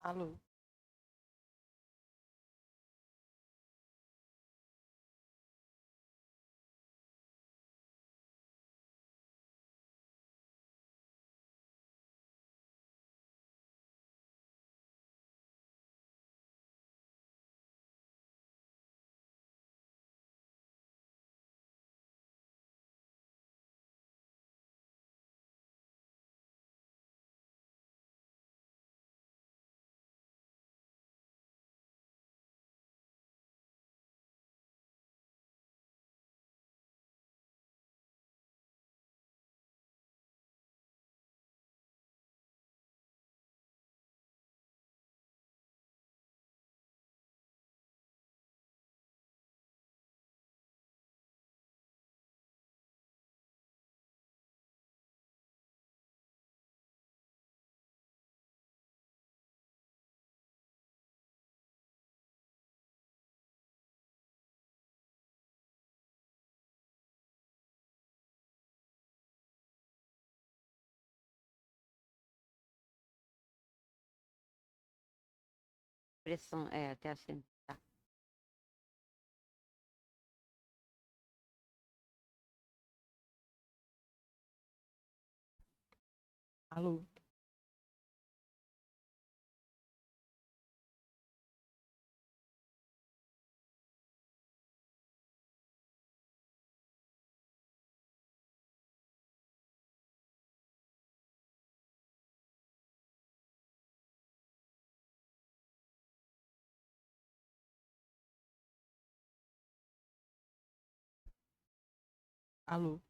Alô, pressão, até assim, tá. Alô, alô,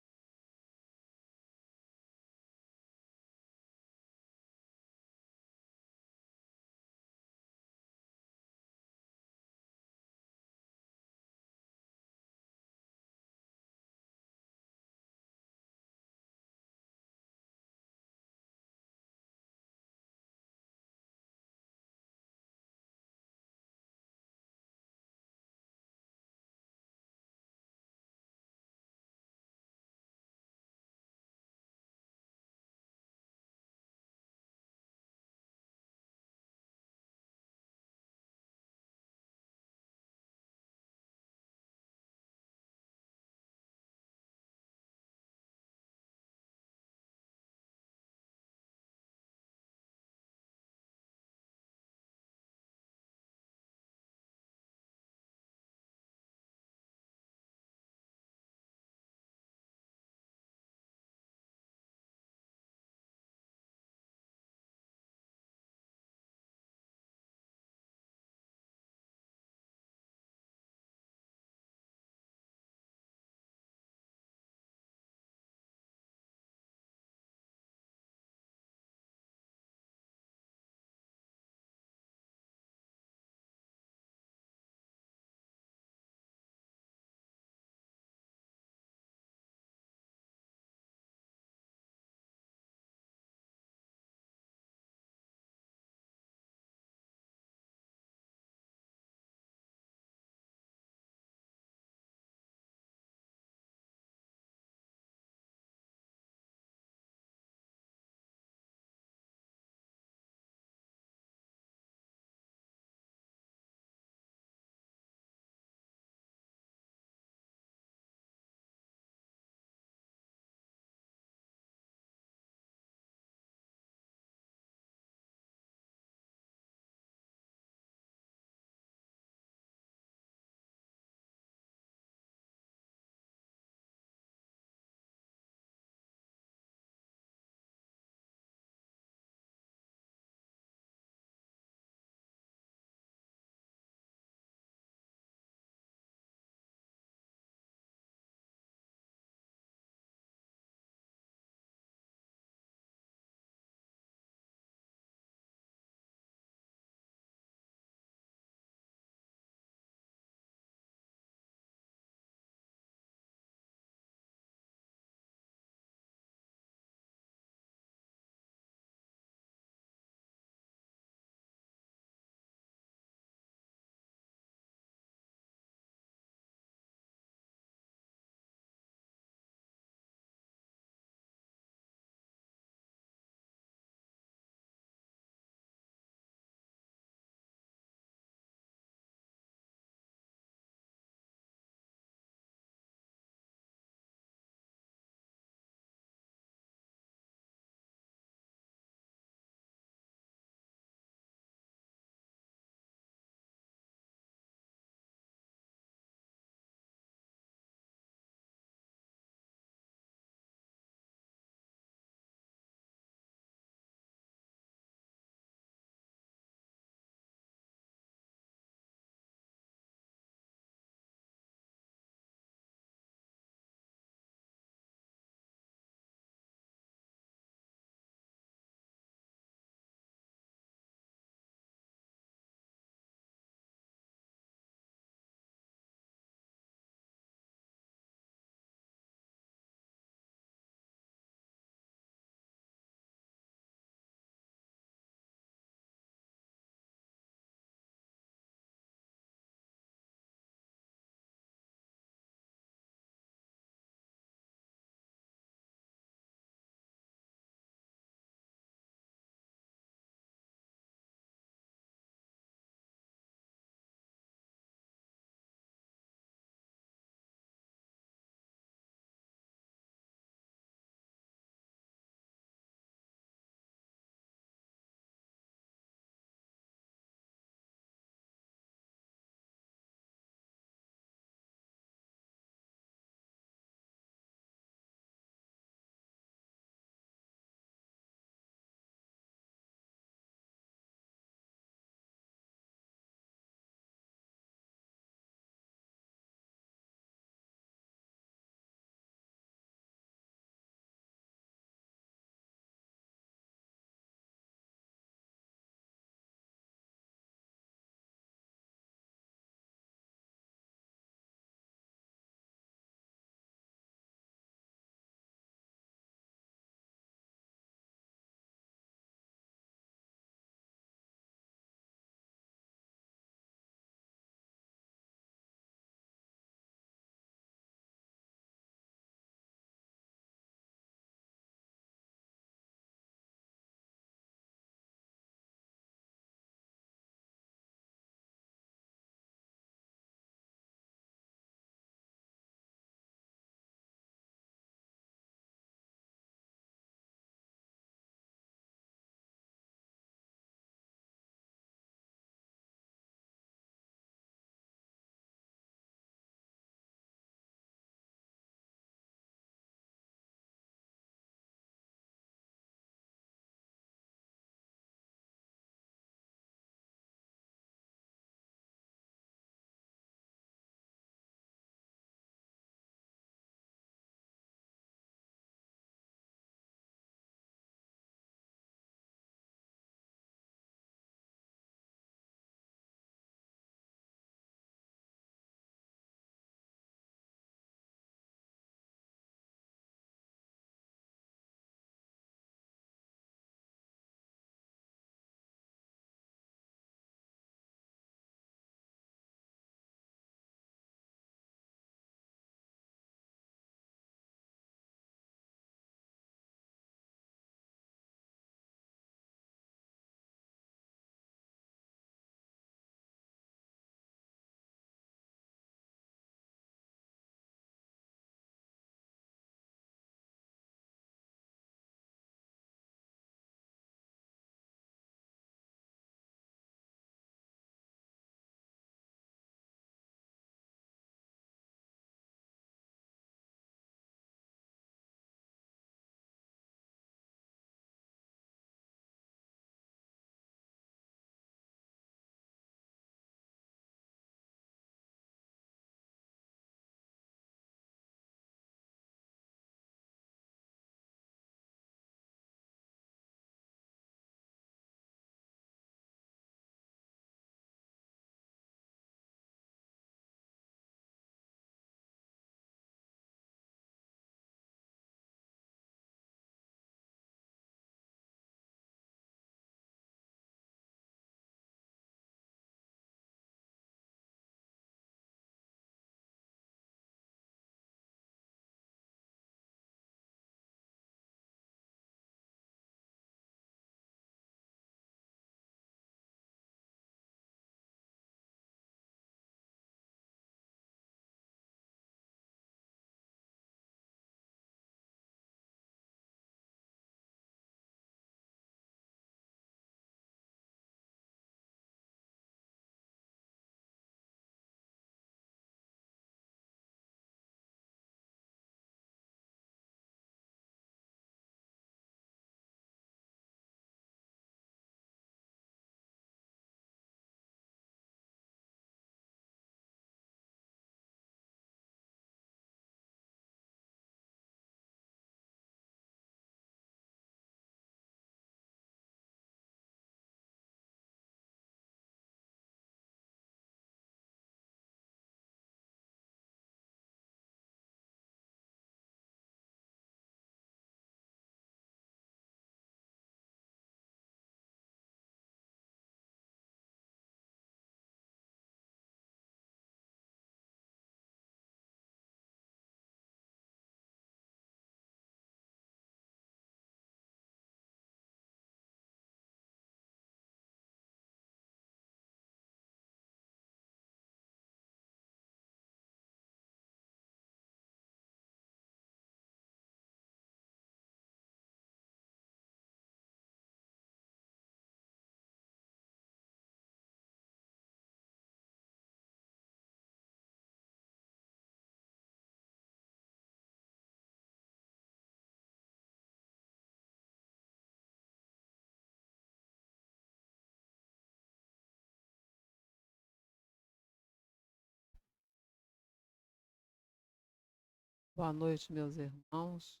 Boa noite, meus irmãos.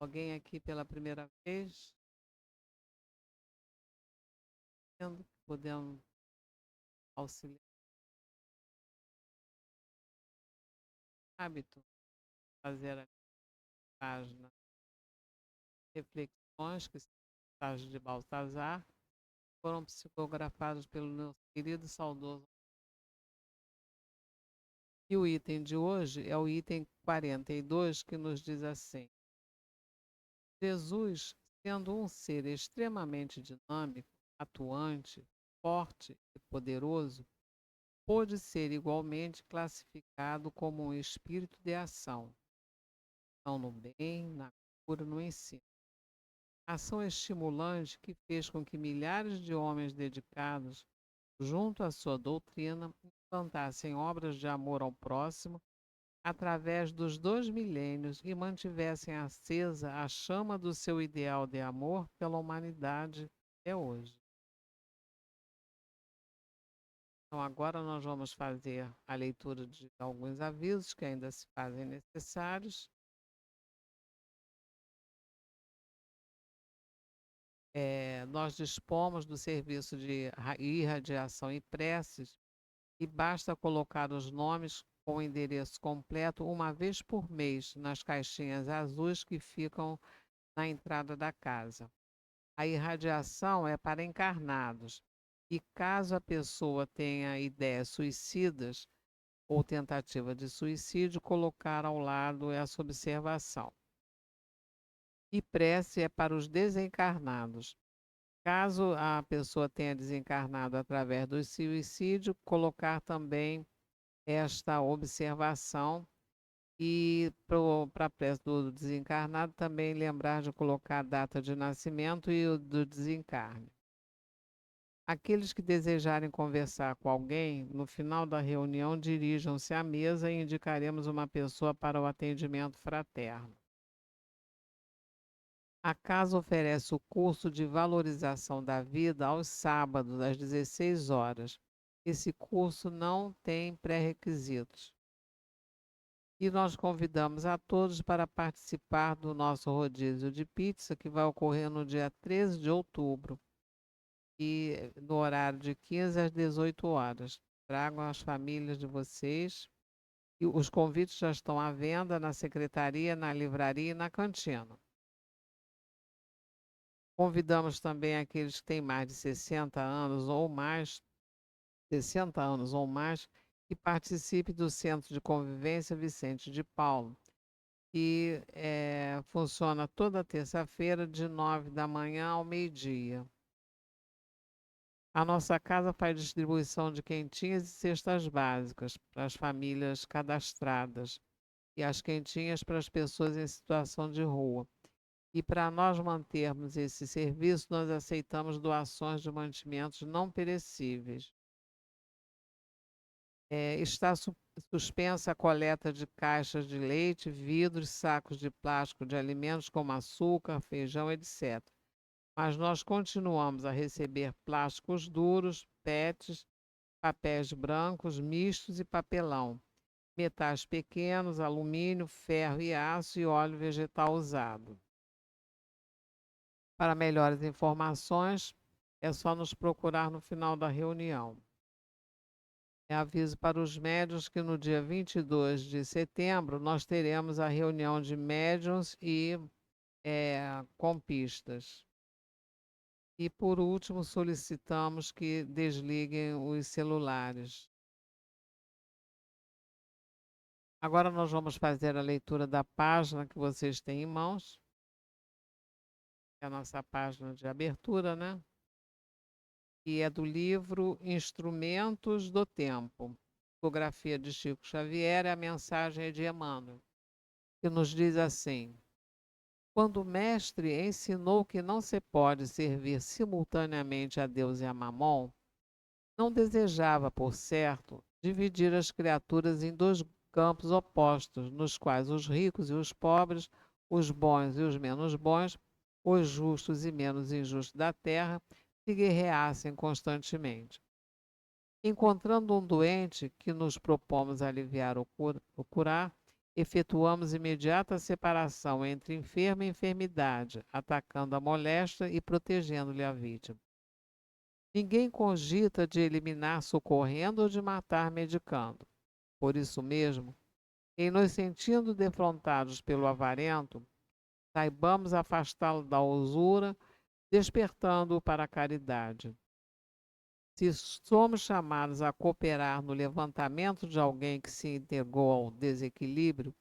Alguém aqui pela primeira vez? Podemos auxiliar o hábito, fazer a página Reflexões, que são mensagens de Baltazar, foram psicografados pelo nosso querido e saudoso. E o item de hoje é o item 42, que nos diz assim: Jesus, sendo um ser extremamente dinâmico, atuante, forte e poderoso, pôde ser igualmente classificado como um espírito de ação, não no bem, na cura, no ensino. Ação estimulante que fez com que milhares de homens dedicados, junto à sua doutrina, implantassem obras de amor ao próximo através dos 2 milênios e mantivessem acesa a chama do seu ideal de amor pela humanidade até hoje. Então, agora nós vamos fazer a leitura de alguns avisos que ainda se fazem necessários. Nós dispomos do serviço de irradiação e preces e basta colocar os nomes com o endereço completo uma vez por mês nas caixinhas azuis que ficam na entrada da casa. A irradiação é para encarnados e caso a pessoa tenha ideias suicidas ou tentativa de suicídio, colocar ao lado essa observação. E prece é para os desencarnados. Caso a pessoa tenha desencarnado através do suicídio, colocar também esta observação e para a prece do desencarnado também lembrar de colocar a data de nascimento e o do desencarne. Aqueles que desejarem conversar com alguém, no final da reunião dirijam-se à mesa e indicaremos uma pessoa para o atendimento fraterno. A casa oferece o curso de valorização da vida aos sábados, às 16 horas. Esse curso não tem pré-requisitos. E nós convidamos a todos para participar do nosso rodízio de pizza, que vai ocorrer no dia 13 de outubro, e no horário de 15 às 18 horas. Tragam as famílias de vocês. E os convites já estão à venda na secretaria, na livraria e na cantina. Convidamos também aqueles que têm mais de 60 anos ou mais, 60 anos ou mais, que participe do Centro de Convivência Vicente de Paulo, que funciona toda terça-feira, de 9 da manhã ao meio-dia. A nossa casa faz distribuição de quentinhas e cestas básicas para as famílias cadastradas e as quentinhas para as pessoas em situação de rua. E para nós mantermos esse serviço, nós aceitamos doações de mantimentos não perecíveis. Está suspensa a coleta de caixas de leite, vidros, sacos de plástico de alimentos como açúcar, feijão, etc. Mas nós continuamos a receber plásticos duros, PETs, papéis brancos, mistos e papelão, metais pequenos, alumínio, ferro e aço e óleo vegetal usado. Para melhores informações, é só nos procurar no final da reunião. Aviso para os médiuns que no dia 22 de setembro nós teremos a reunião de médiuns e compistas. E por último, solicitamos que desliguem os celulares. Agora nós vamos fazer a leitura da página que vocês têm em mãos. É a nossa página de abertura, né? E é do livro Instrumentos do Tempo. Psicografia de Chico Xavier, a mensagem é de Emmanuel, que nos diz assim: quando o mestre ensinou que não se pode servir simultaneamente a Deus e a Mamon, não desejava, por certo, dividir as criaturas em 2 campos opostos, nos quais os ricos e os pobres, os bons e os menos bons, os justos e menos injustos da terra se guerreassem constantemente. Encontrando um doente que nos propomos aliviar ou curar, efetuamos imediata separação entre enfermo e enfermidade, atacando a moléstia e protegendo-lhe a vítima. Ninguém cogita de eliminar socorrendo ou de matar medicando. Por isso mesmo, em nos sentindo defrontados pelo avarento, saibamos afastá-lo da usura, despertando-o para a caridade. Se somos chamados a cooperar no levantamento de alguém que se entregou ao desequilíbrio,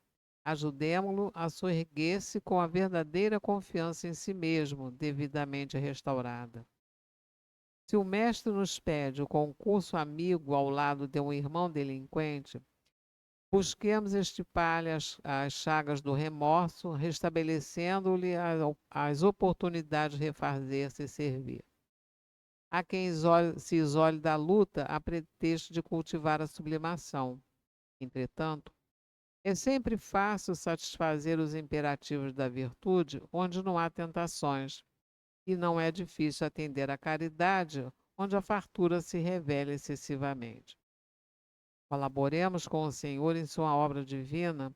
ajudemo-lo a soerguer-se com a verdadeira confiança em si mesmo, devidamente restaurada. Se o mestre nos pede o concurso amigo ao lado de um irmão delinquente, busquemos estipar-lhe as chagas do remorso, restabelecendo-lhe as oportunidades de refazer-se e servir. Há quem se isole da luta a pretexto de cultivar a sublimação. Entretanto, é sempre fácil satisfazer os imperativos da virtude onde não há tentações, e não é difícil atender à caridade onde a fartura se revela excessivamente. Colaboremos com o Senhor em sua obra divina,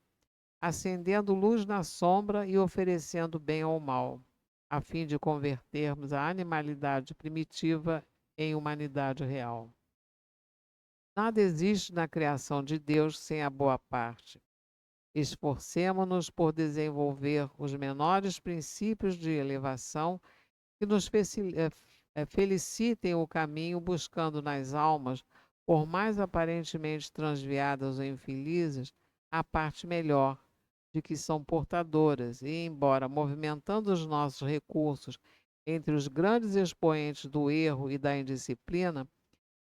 acendendo luz na sombra e oferecendo bem ao mal, a fim de convertermos a animalidade primitiva em humanidade real. Nada existe na criação de Deus sem a boa parte. Esforcemo-nos por desenvolver os menores princípios de elevação que nos felicitem o caminho, buscando nas almas, por mais aparentemente transviadas ou infelizes, a parte melhor de que são portadoras, e, embora movimentando os nossos recursos entre os grandes expoentes do erro e da indisciplina,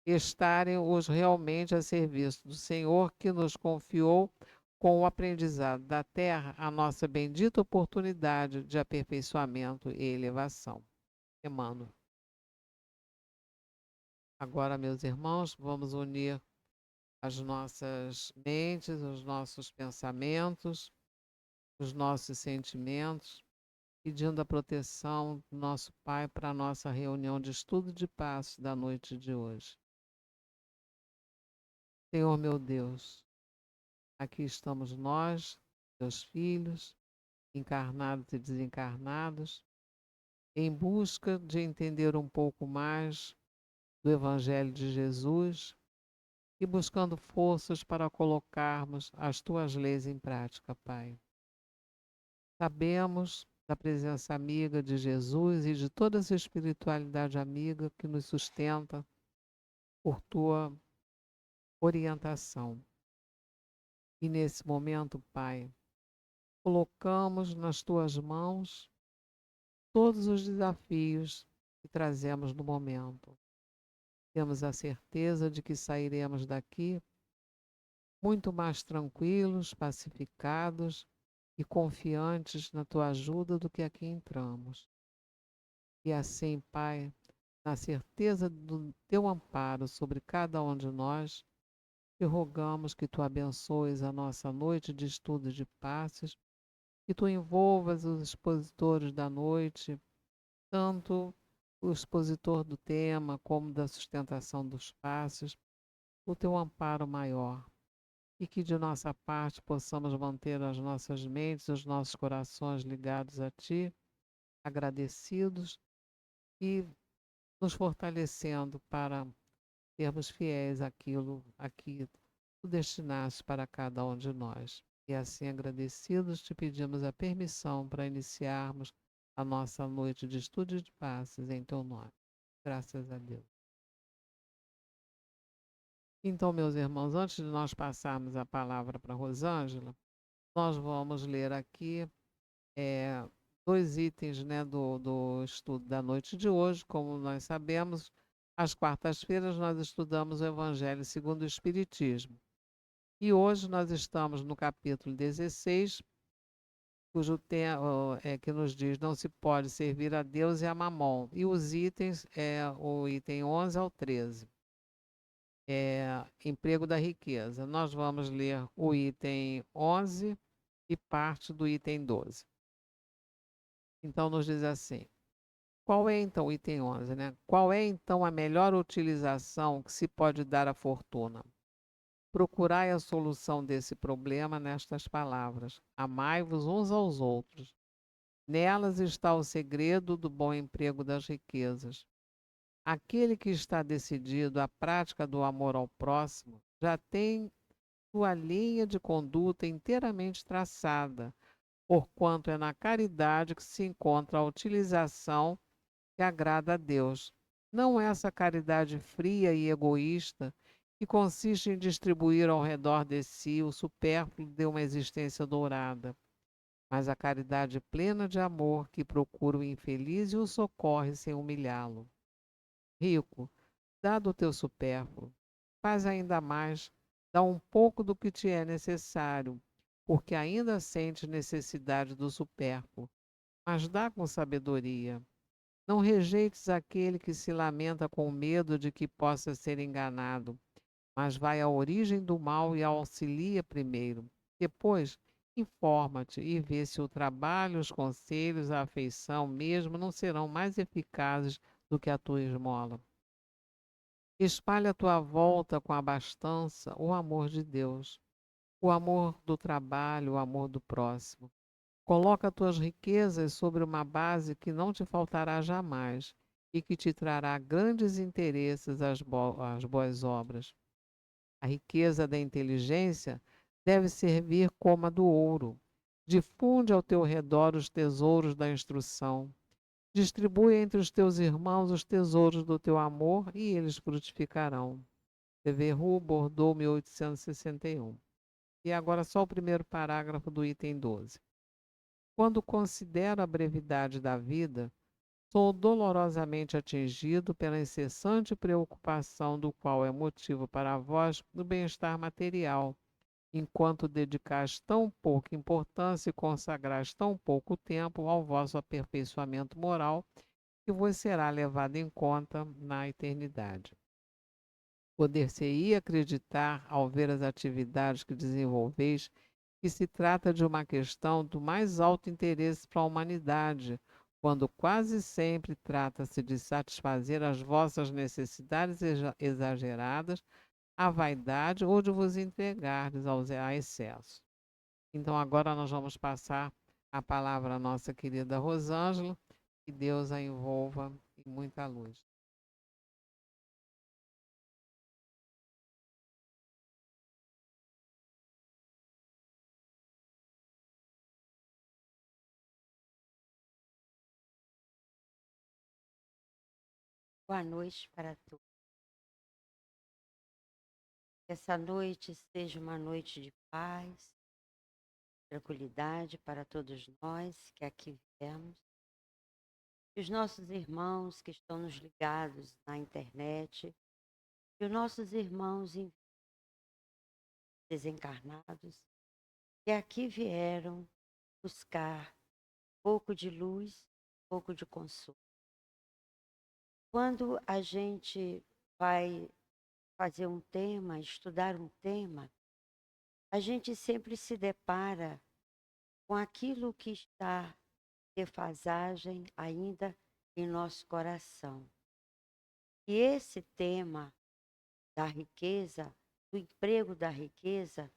estarem os realmente a serviço do Senhor que nos confiou com o aprendizado da terra a nossa bendita oportunidade de aperfeiçoamento e elevação. Emmanuel. Agora, meus irmãos, vamos unir as nossas mentes, os nossos pensamentos, os nossos sentimentos, pedindo a proteção do nosso Pai para a nossa reunião de estudo de passo da noite de hoje. Senhor meu Deus, aqui estamos nós, teus filhos, encarnados e desencarnados, em busca de entender um pouco mais do Evangelho de Jesus e buscando forças para colocarmos as tuas leis em prática, Pai. Sabemos da presença amiga de Jesus e de toda essa espiritualidade amiga que nos sustenta por tua orientação. E nesse momento, Pai, colocamos nas tuas mãos todos os desafios que trazemos no momento. Temos a certeza de que sairemos daqui muito mais tranquilos, pacificados e confiantes na tua ajuda do que aqui entramos. E assim, Pai, na certeza do teu amparo sobre cada um de nós, te rogamos que tu abençoes a nossa noite de estudo de passos, que tu envolvas os expositores da noite, tanto o expositor do tema como da sustentação dos passos, o teu amparo maior. E que de nossa parte possamos manter as nossas mentes, os nossos corações ligados a Ti, agradecidos e nos fortalecendo para sermos fiéis àquilo a que Tu destinaste para cada um de nós. E assim, agradecidos, te pedimos a permissão para iniciarmos a nossa noite de estudo de passes em Teu nome. Graças a Deus. Então, meus irmãos, antes de nós passarmos a palavra para Rosângela, nós vamos ler aqui dois itens, né, do estudo da noite de hoje. Como nós sabemos, às quartas-feiras nós estudamos o Evangelho segundo o Espiritismo. E hoje nós estamos no capítulo 16, cujo tema que nos diz: não se pode servir a Deus e a Mamon. E os itens o item 11 ao 13. Emprego da riqueza. Nós vamos ler o item 11 e parte do item 12. Então, nos diz assim: Qual é então, o item 11, né? Qual é então a melhor utilização que se pode dar à fortuna? Procurai a solução desse problema nestas palavras: amai-vos uns aos outros. Nelas está o segredo do bom emprego das riquezas. Aquele que está decidido à prática do amor ao próximo já tem sua linha de conduta inteiramente traçada, porquanto é na caridade que se encontra a utilização que agrada a Deus. Não essa caridade fria e egoísta que consiste em distribuir ao redor de si o supérfluo de uma existência dourada, mas a caridade plena de amor que procura o infeliz e o socorre sem humilhá-lo. Rico, dá do teu supérfluo, faz ainda mais, dá um pouco do que te é necessário, porque ainda sentes necessidade do supérfluo, mas dá com sabedoria. Não rejeites aquele que se lamenta com medo de que possa ser enganado, mas vai à origem do mal e auxilia primeiro. Depois, informa-te e vê se o trabalho, os conselhos, a afeição mesmo não serão mais eficazes do que a tua esmola. Espalha à tua volta com abastança o amor de Deus, o amor do trabalho, o amor do próximo. Coloca tuas riquezas sobre uma base que não te faltará jamais e que te trará grandes interesses às boas obras. A riqueza da inteligência deve servir como a do ouro. Difunde ao teu redor os tesouros da instrução. Distribui entre os teus irmãos os tesouros do teu amor e eles frutificarão. Devereux, Bordeaux, 1861. E agora só o primeiro parágrafo do item 12. Quando considero a brevidade da vida, sou dolorosamente atingido pela incessante preocupação do qual é motivo para vós no bem-estar material, enquanto dedicais tão pouca importância e consagrais tão pouco tempo ao vosso aperfeiçoamento moral, que vos será levado em conta na eternidade. Poder-se-ia acreditar, ao ver as atividades que desenvolveis, que se trata de uma questão do mais alto interesse para a humanidade, quando quase sempre trata-se de satisfazer as vossas necessidades exageradas, à vaidade ou de vos entregardes a excesso. Então agora nós vamos passar a palavra à nossa querida Rosângela, que Deus a envolva em muita luz. Boa noite para todos. Que essa noite seja uma noite de paz, tranquilidade para todos nós que aqui viemos. E os nossos irmãos que estão nos ligados na internet, e os nossos irmãos desencarnados, que aqui vieram buscar pouco de luz, pouco de consolo. Quando a gente vai fazer um tema, estudar um tema, a gente sempre se depara com aquilo que está defasagem ainda em nosso coração. E esse tema da riqueza, do emprego da riqueza,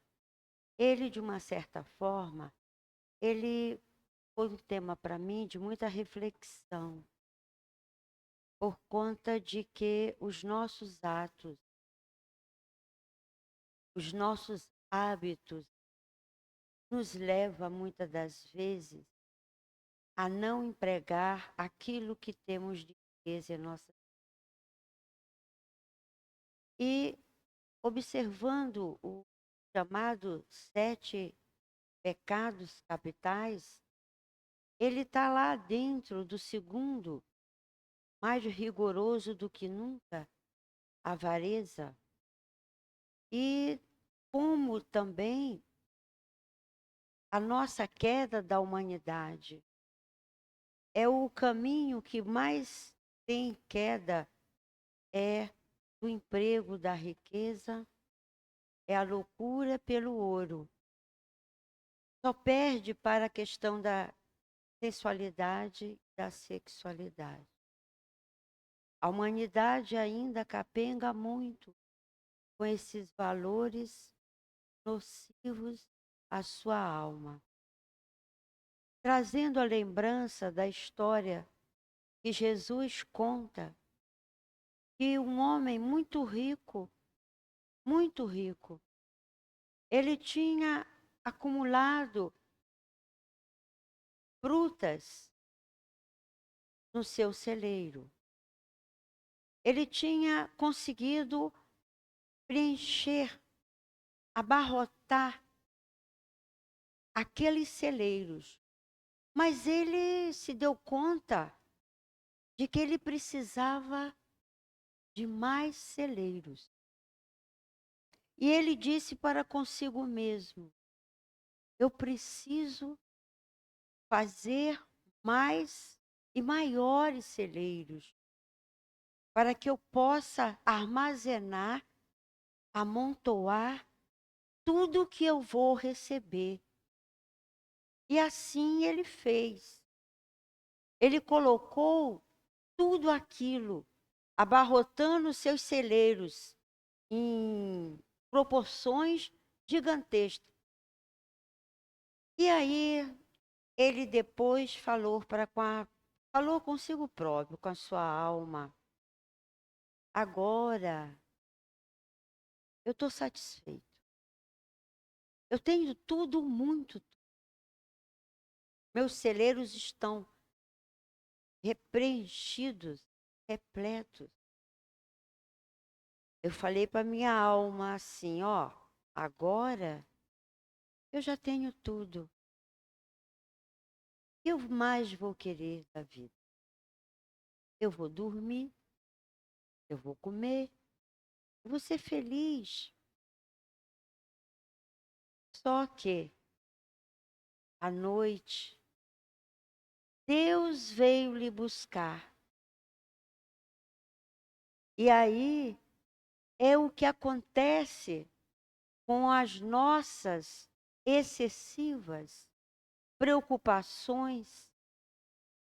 ele de uma certa forma, ele foi um tema para mim de muita reflexão, por conta de que os nossos atos, os nossos hábitos nos leva muitas das vezes a não empregar aquilo que temos de riqueza em nossa vida. E observando o chamado 7 pecados capitais, ele está lá dentro do segundo, mais rigoroso do que nunca, a avareza. E como também a nossa queda da humanidade é o caminho que mais tem queda, é do emprego da riqueza, é a loucura pelo ouro. Só perde para a questão da sensualidade, da sexualidade. A humanidade ainda capenga muito com esses valores nocivos à sua alma, trazendo a lembrança da história que Jesus conta, que um homem muito rico, ele tinha acumulado frutas no seu celeiro. Ele tinha conseguido preencher, abarrotar aqueles celeiros. Mas ele se deu conta de que ele precisava de mais celeiros. E ele disse para consigo mesmo: eu preciso fazer mais e maiores celeiros para que eu possa armazenar, amontoar tudo o que eu vou receber. E assim ele fez. Ele colocou tudo aquilo, abarrotando seus celeiros em proporções gigantescas. E aí ele depois falou consigo próprio, com a sua alma: agora eu estou satisfeito. Eu tenho tudo muito. Meus celeiros estão preenchidos, repletos. Eu falei para minha alma assim: ó, agora eu já tenho tudo. O que eu mais vou querer da vida? Eu vou dormir, eu vou comer, eu vou ser feliz. Só que, à noite, Deus veio lhe buscar. E aí é o que acontece com as nossas excessivas preocupações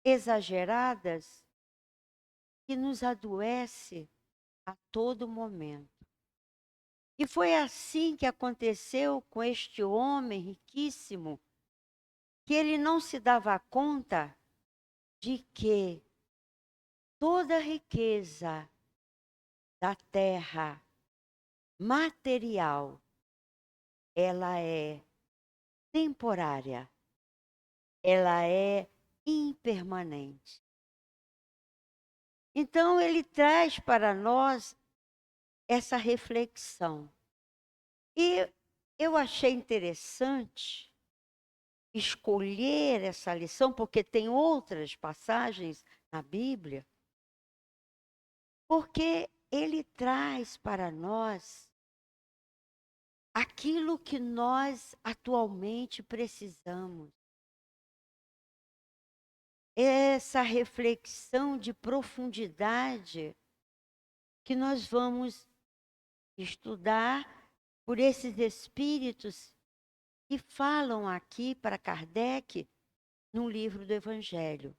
exageradas, que nos adoece a todo momento. E foi assim que aconteceu com este homem riquíssimo, que ele não se dava conta de que toda a riqueza da terra material, ela é temporária, ela é impermanente. Então ele traz para nós essa reflexão. E eu achei interessante escolher essa lição, porque tem outras passagens na Bíblia, porque ele traz para nós aquilo que nós atualmente precisamos. Essa reflexão de profundidade que nós vamos estudar por esses espíritos que falam aqui para Kardec no livro do Evangelho.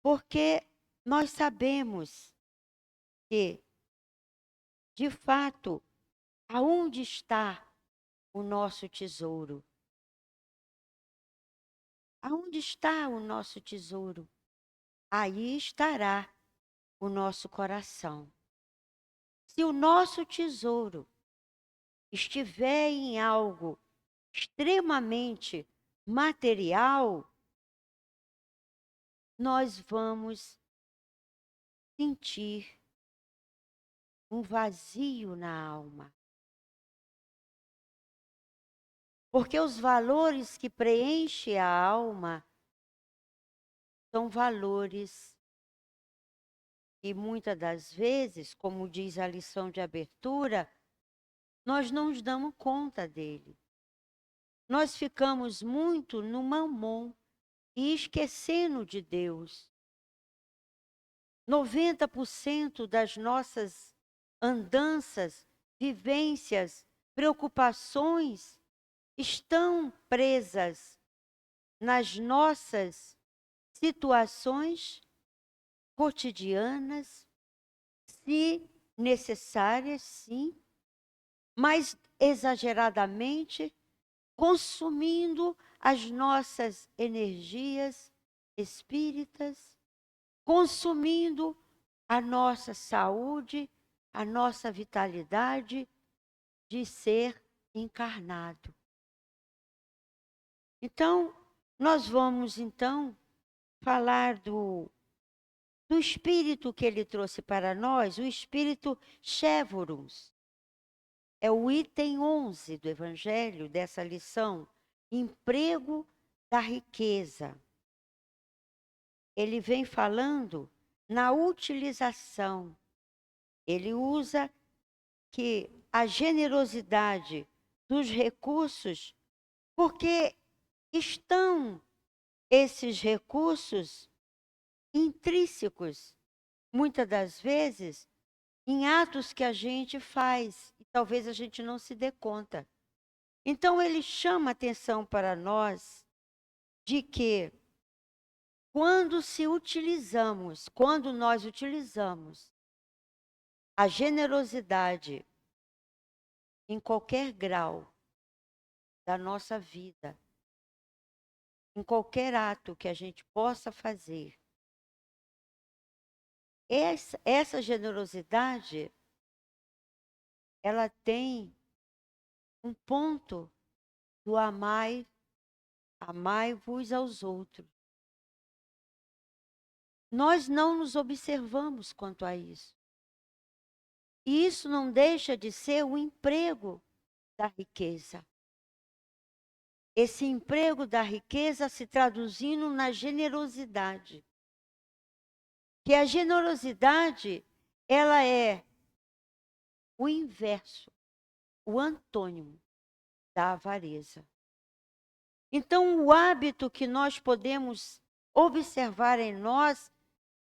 Porque nós sabemos que, de fato, aonde está o nosso tesouro? Aonde está o nosso tesouro? Aí estará o nosso coração. Se o nosso tesouro estiver em algo extremamente material, nós vamos sentir um vazio na alma. Porque os valores que preenchem a alma são valores que muitas das vezes, como diz a lição de abertura, nós não nos damos conta dele. Nós ficamos muito no mamon e esquecendo de Deus. 90% das nossas andanças, vivências, preocupações estão presas nas nossas situações cotidianas, se necessárias, sim, mas exageradamente consumindo as nossas energias espíritas, consumindo a nossa saúde, a nossa vitalidade de ser encarnado. Então, nós vamos então falar do espírito que ele trouxe para nós, o espírito Chevorus. É o item 11 do Evangelho, dessa lição, emprego da riqueza. Ele vem falando na utilização. Ele usa que a generosidade dos recursos, porque estão esses recursos intrínsecos, muitas das vezes, em atos que a gente faz e talvez a gente não se dê conta. Então ele chama atenção para nós de que quando nós utilizamos a generosidade em qualquer grau da nossa vida, em qualquer ato que a gente possa fazer, essa generosidade, ela tem um ponto do amai-vos aos outros. Nós não nos observamos quanto a isso. E isso não deixa de ser o emprego da riqueza. Esse emprego da riqueza se traduzindo na generosidade. Que a generosidade, ela é o inverso, o antônimo da avareza. Então, o hábito que nós podemos observar em nós,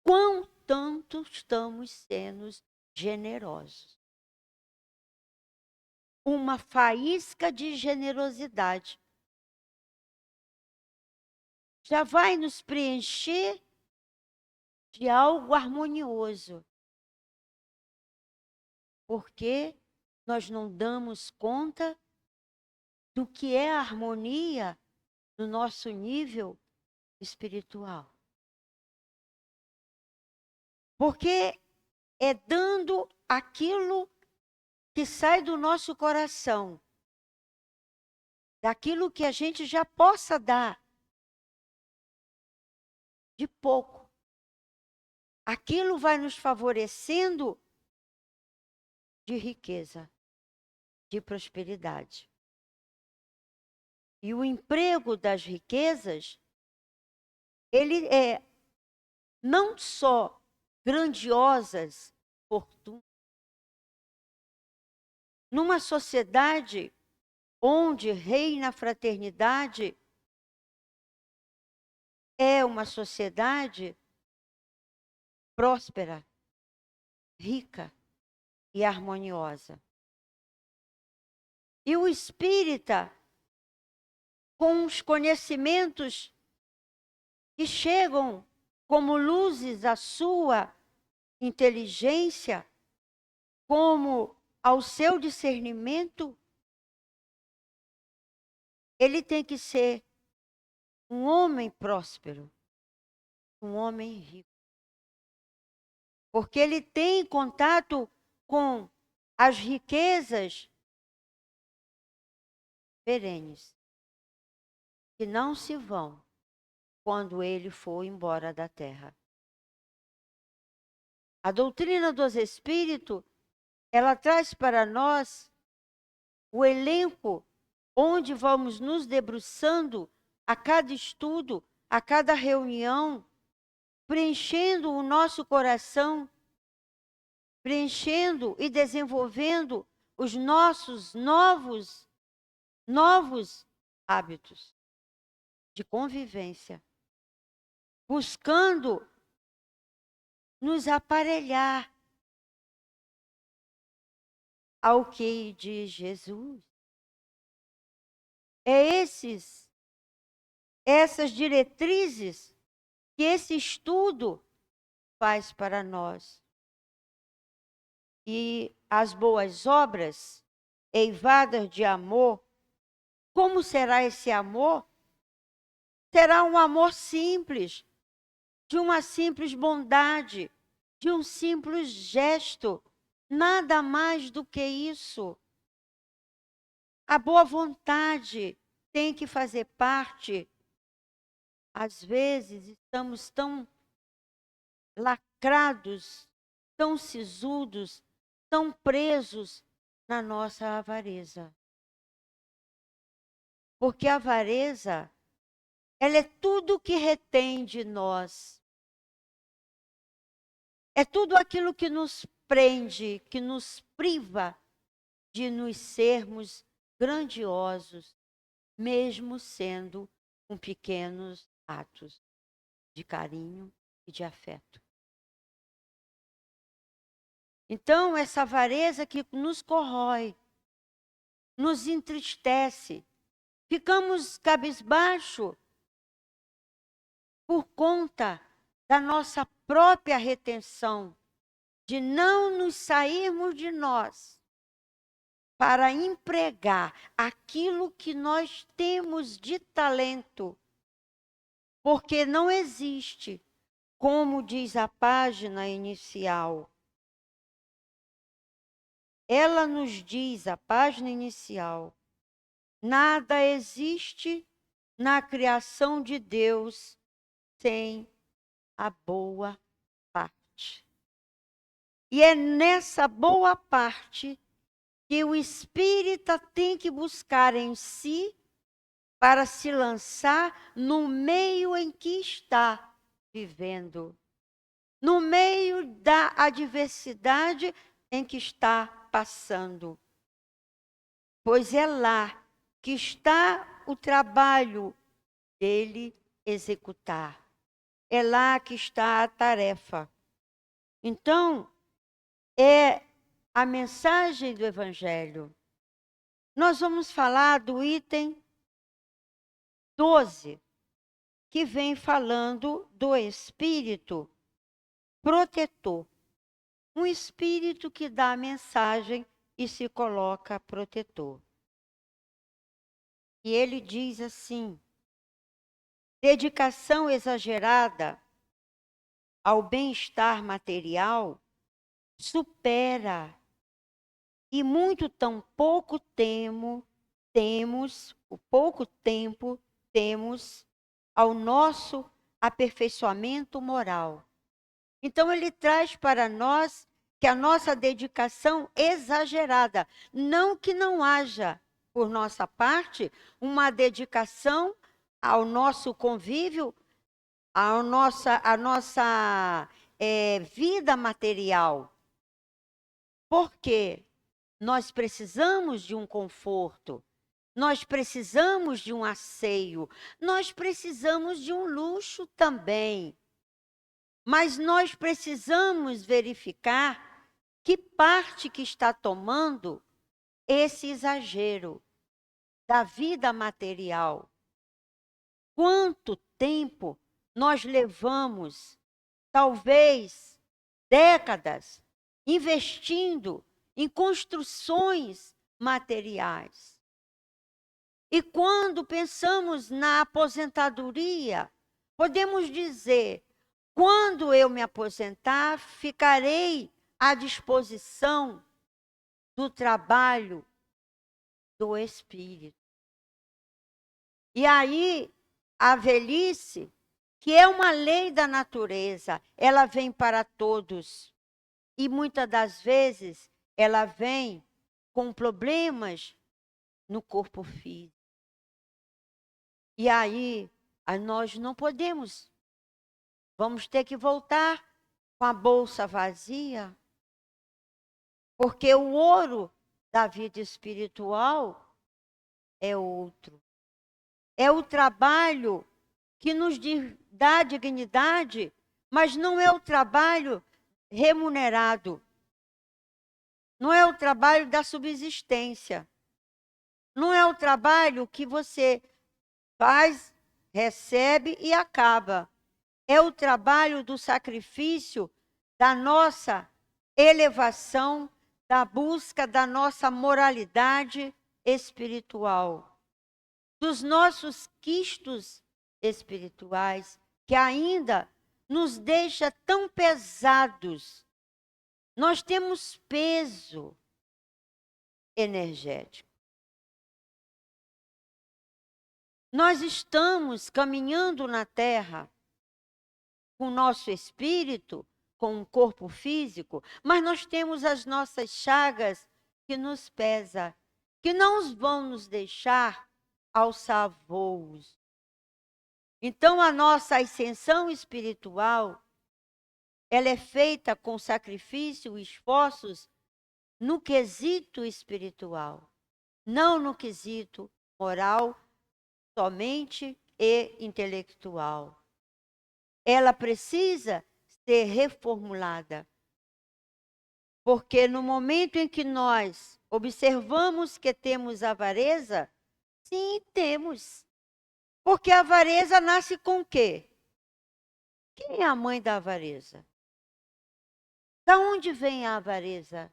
quão tanto estamos sendo generosos. Uma faísca de generosidade já vai nos preencher de algo harmonioso, porque nós não damos conta do que é a harmonia no nosso nível espiritual. Porque é dando aquilo que sai do nosso coração, daquilo que a gente já possa dar, de pouco. Aquilo vai nos favorecendo de riqueza, de prosperidade. E o emprego das riquezas, ele é não só grandiosas fortunas. Numa sociedade onde reina a fraternidade, é uma sociedade próspera, rica e harmoniosa. E o espírita, com os conhecimentos que chegam como luzes à sua inteligência, como ao seu discernimento, ele tem que ser um homem próspero, um homem rico. Porque ele tem contato com as riquezas perenes, que não se vão quando ele for embora da terra. A doutrina dos espíritos, ela traz para nós o elenco onde vamos nos debruçando a cada estudo, a cada reunião, preenchendo o nosso coração, preenchendo e desenvolvendo os nossos novos hábitos de convivência, buscando nos aparelhar ao que diz Jesus. É essas diretrizes que esse estudo faz para nós. E as boas obras, eivadas de amor, como será esse amor? Será um amor simples, de uma simples bondade, de um simples gesto, nada mais do que isso. A boa vontade tem que fazer parte. Às vezes estamos tão lacrados, tão sisudos, tão presos na nossa avareza. Porque a avareza, ela é tudo que retém de nós. É tudo aquilo que nos prende, que nos priva de nos sermos grandiosos, mesmo sendo com pequenos atos de carinho e de afeto. Então, essa avareza que nos corrói, nos entristece, ficamos cabisbaixo por conta da nossa própria retenção, de não nos sairmos de nós para empregar aquilo que nós temos de talento, porque não existe, como diz a página inicial. Ela nos diz, a página inicial, nada existe na criação de Deus sem a boa parte. E é nessa boa parte que o espírita tem que buscar em si para se lançar no meio em que está vivendo, no meio da adversidade em que está passando. Pois é lá que está o trabalho dele executar. É lá que está a tarefa. Então, é a mensagem do Evangelho. Nós vamos falar do item 12, que vem falando do espírito protetor. Um espírito que dá a mensagem e se coloca protetor. E ele diz assim: dedicação exagerada ao bem-estar material supera, e muito tão pouco temos ao nosso aperfeiçoamento moral. Então ele traz para nós que a nossa dedicação exagerada, não que não haja, por nossa parte, uma dedicação ao nosso convívio, à nossa vida material. Porque nós precisamos de um conforto, nós precisamos de um asseio, nós precisamos de um luxo também. Mas nós precisamos verificar que parte que está tomando esse exagero da vida material. Quanto tempo nós levamos, talvez décadas, investindo em construções materiais. E quando pensamos na aposentadoria, podemos dizer: quando eu me aposentar, ficarei à disposição do trabalho do espírito. E aí, a velhice, que é uma lei da natureza, ela vem para todos. E muitas das vezes, ela vem com problemas no corpo físico. E aí, nós não podemos. Vamos ter que voltar com a bolsa vazia, porque o ouro da vida espiritual é outro. É o trabalho que nos dá dignidade, mas não é o trabalho remunerado. Não é o trabalho da subsistência. Não é o trabalho que você faz, recebe e acaba. é o trabalho do sacrifício, da nossa elevação, da busca da nossa moralidade espiritual, dos nossos quistos espirituais, que ainda nos deixa tão pesados. Nós temos peso energético. Nós estamos caminhando na Terra com o nosso espírito, com o corpo físico, mas nós temos as nossas chagas que nos pesa, que não vão nos deixar alçar voos. Então, a nossa ascensão espiritual, ela é feita com sacrifício e esforços no quesito espiritual, não no quesito moral, somente e intelectual. Ela precisa ser reformulada, porque no momento em que nós observamos que temos avareza, sim, temos. Porque a avareza nasce com o quê? Quem é a mãe da avareza? Da onde vem a avareza?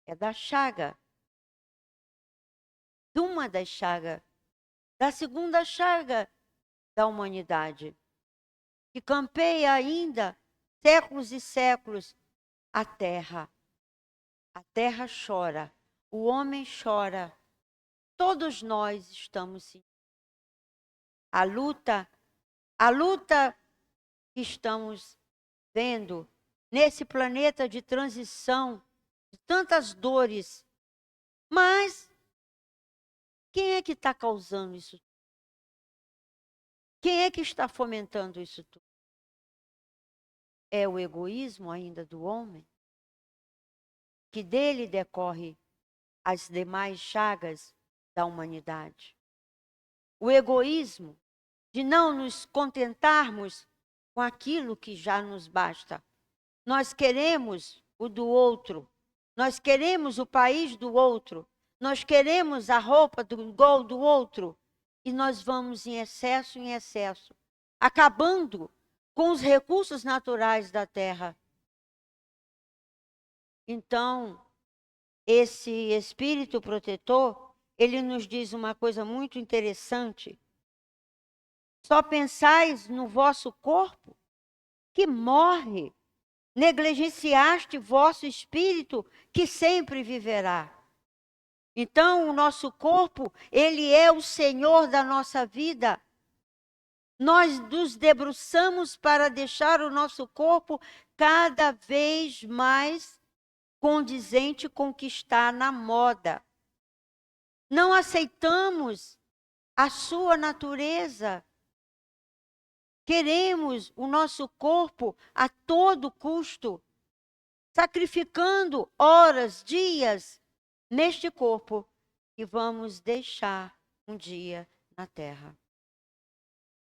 É da chaga. De uma das chagas. Da segunda chaga da humanidade. Que campeia ainda séculos e séculos a terra. A terra chora. O homem chora. Todos nós estamos sentindo. A luta que estamos vendo nesse planeta de transição, de tantas dores. Mas quem é que está causando isso? Quem é que está fomentando isso tudo? É o egoísmo ainda do homem? Que dele decorre as demais chagas da humanidade. O egoísmo de não nos contentarmos com aquilo que já nos basta. Nós queremos o do outro. Nós queremos o país do outro. Nós queremos a roupa igual do outro. E nós vamos em excesso, acabando com os recursos naturais da terra. Então, esse espírito protetor, ele nos diz uma coisa muito interessante. Só pensais no vosso corpo, que morre. Negligenciaste vosso espírito, que sempre viverá. Então, o nosso corpo, ele é o Senhor da nossa vida. Nós nos debruçamos para deixar o nosso corpo cada vez mais condizente com o que está na moda. Não aceitamos a sua natureza. Queremos o nosso corpo a todo custo, sacrificando horas, dias neste corpo que vamos deixar um dia na terra.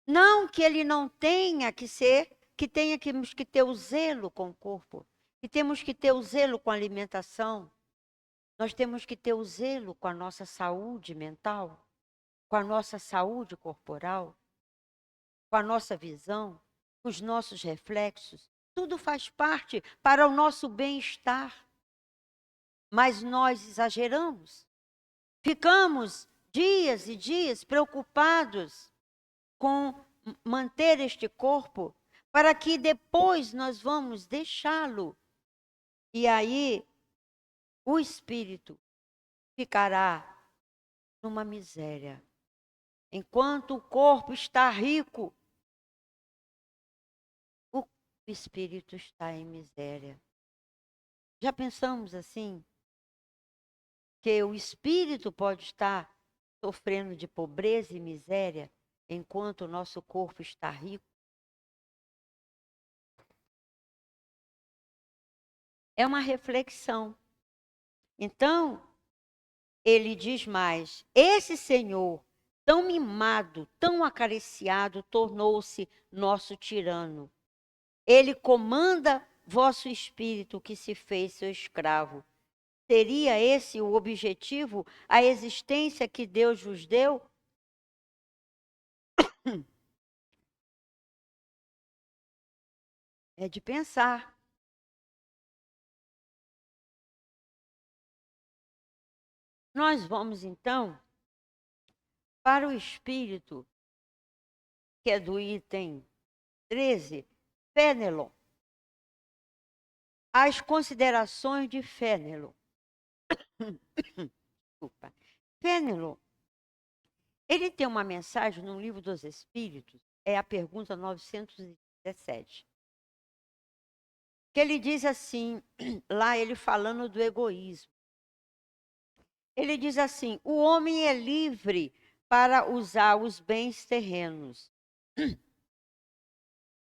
Não que ele não tenha que ser, que temos que ter o zelo com o corpo, que temos que ter o zelo com a alimentação. Nós temos que ter o zelo com a nossa saúde mental, com a nossa saúde corporal, com a nossa visão, com os nossos reflexos. Tudo faz parte para o nosso bem-estar. Mas nós exageramos. Ficamos dias e dias preocupados com manter este corpo, para que depois nós vamos deixá-lo. E aí o espírito ficará numa miséria. Enquanto o corpo está rico, o espírito está em miséria. Já pensamos assim? Que o espírito pode estar sofrendo de pobreza e miséria, enquanto o nosso corpo está rico? É uma reflexão. Então, ele diz mais: esse Senhor, tão mimado, tão acariciado, tornou-se nosso tirano. Ele comanda vosso espírito que se fez seu escravo. Seria esse o objetivo, a existência que Deus vos deu? É de pensar. Nós vamos, então, para o espírito, que é do item 13, Fénelon. As considerações de Fénelon. Desculpa. Fénelon, ele tem uma mensagem no Livro dos Espíritos, é a pergunta 917. Que ele diz assim, lá ele falando do egoísmo. Ele diz assim: o homem é livre para usar os bens terrenos,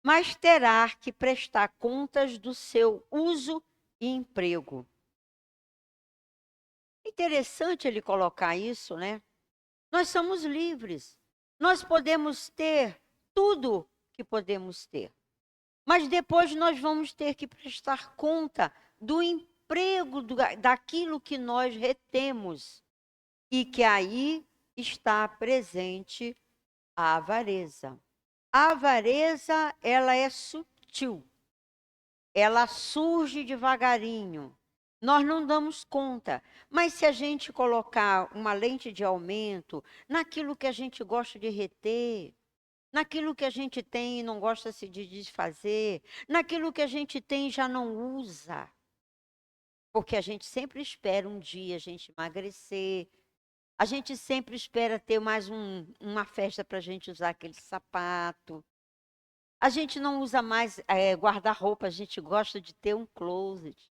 mas terá que prestar contas do seu uso e emprego. Interessante ele colocar isso, né? Nós somos livres. Nós podemos ter tudo que podemos ter. Mas depois nós vamos ter que prestar conta do emprego, daquilo que nós retemos. E que aí está presente a avareza. A avareza, ela é sutil. Ela surge devagarinho. Nós não damos conta. Mas se a gente colocar uma lente de aumento naquilo que a gente gosta de reter, naquilo que a gente tem e não gosta de desfazer, naquilo que a gente tem e já não usa, porque a gente sempre espera um dia a gente emagrecer, a gente sempre espera ter mais uma festa para a gente usar aquele sapato. A gente não usa mais guarda-roupa, a gente gosta de ter um closet.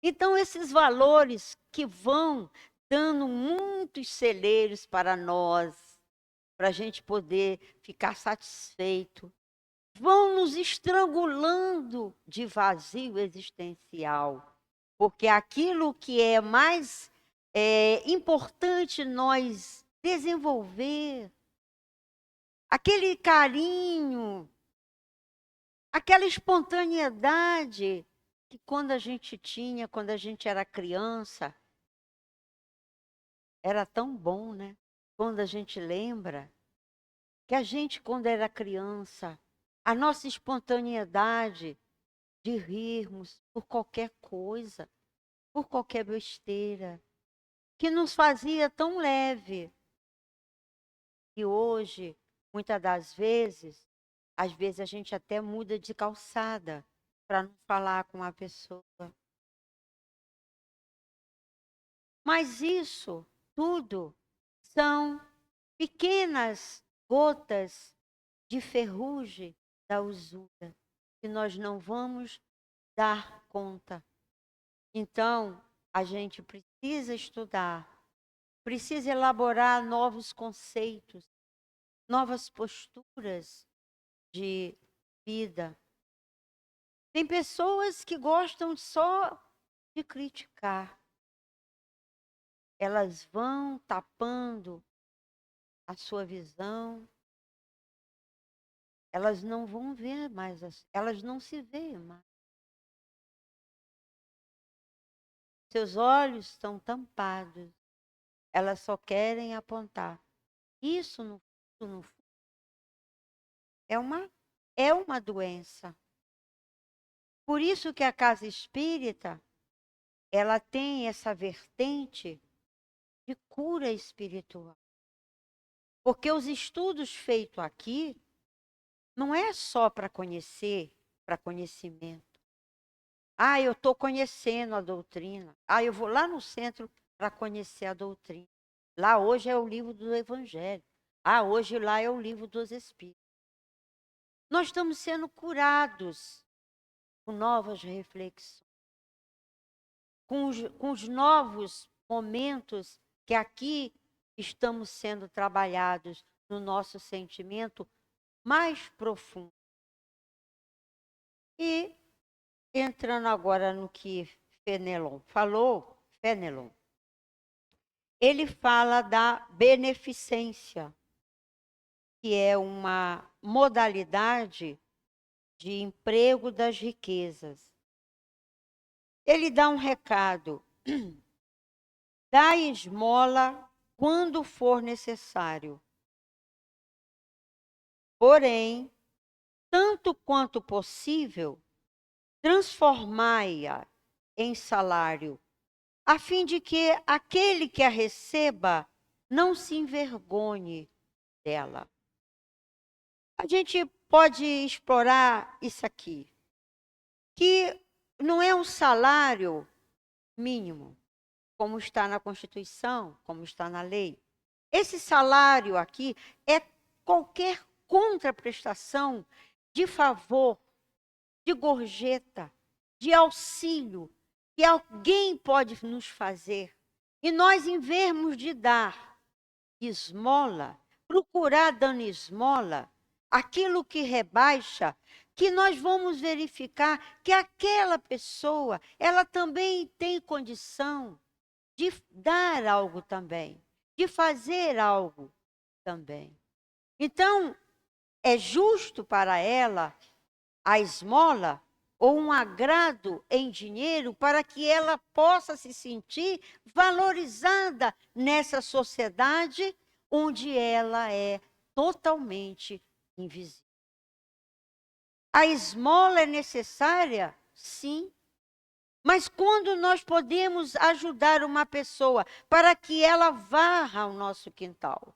Então, esses valores que vão dando muitos celeiros para nós, para a gente poder ficar satisfeito, vão nos estrangulando de vazio existencial. Porque aquilo que é mais importante nós desenvolver, aquele carinho, aquela espontaneidade que quando a gente tinha, quando a gente era criança, era tão bom, né? Quando a gente lembra que a gente, quando era criança, a nossa espontaneidade de rirmos por qualquer coisa, por qualquer besteira, que nos fazia tão leve. E hoje, muitas das vezes, às vezes a gente até muda de calçada para não falar com a pessoa. Mas isso tudo são pequenas gotas de ferrugem da usura que nós não vamos dar conta. Então, a gente precisa estudar, precisa elaborar novos conceitos, novas posturas de vida. Tem pessoas que gostam só de criticar. Elas vão tapando a sua visão. Elas não vão ver mais, elas não se veem mais. Seus olhos estão tampados. Elas só querem apontar. Isso no é uma doença. Por isso que a casa espírita, ela tem essa vertente de cura espiritual. Porque os estudos feitos aqui não é só para conhecer, para conhecimento. Ah, eu estou conhecendo a doutrina. Ah, eu vou lá no centro para conhecer a doutrina. Lá hoje é o livro do Evangelho. Ah, hoje lá é o livro dos Espíritos. Nós estamos sendo curados com novas reflexões, com os novos momentos que aqui estamos sendo trabalhados no nosso sentimento mais profundo. E entrando agora no que Fénelon falou, ele fala da beneficência, que é uma modalidade de emprego das riquezas. Ele dá um recado: dá esmola quando for necessário. Porém, tanto quanto possível, transformai-a em salário, a fim de que aquele que a receba não se envergonhe dela. A gente pode explorar isso aqui, que não é um salário mínimo, como está na Constituição, como está na lei. Esse salário aqui é qualquer contraprestação de favor, de gorjeta, de auxílio que alguém pode nos fazer. E nós, em vez de dar esmola, procurar dando esmola, aquilo que rebaixa, que nós vamos verificar que aquela pessoa, ela também tem condição de dar algo também, de fazer algo também. Então, é justo para ela a esmola ou um agrado em dinheiro para que ela possa se sentir valorizada nessa sociedade onde ela é totalmente invisível. A esmola é necessária? Sim. Mas quando nós podemos ajudar uma pessoa para que ela varra o nosso quintal,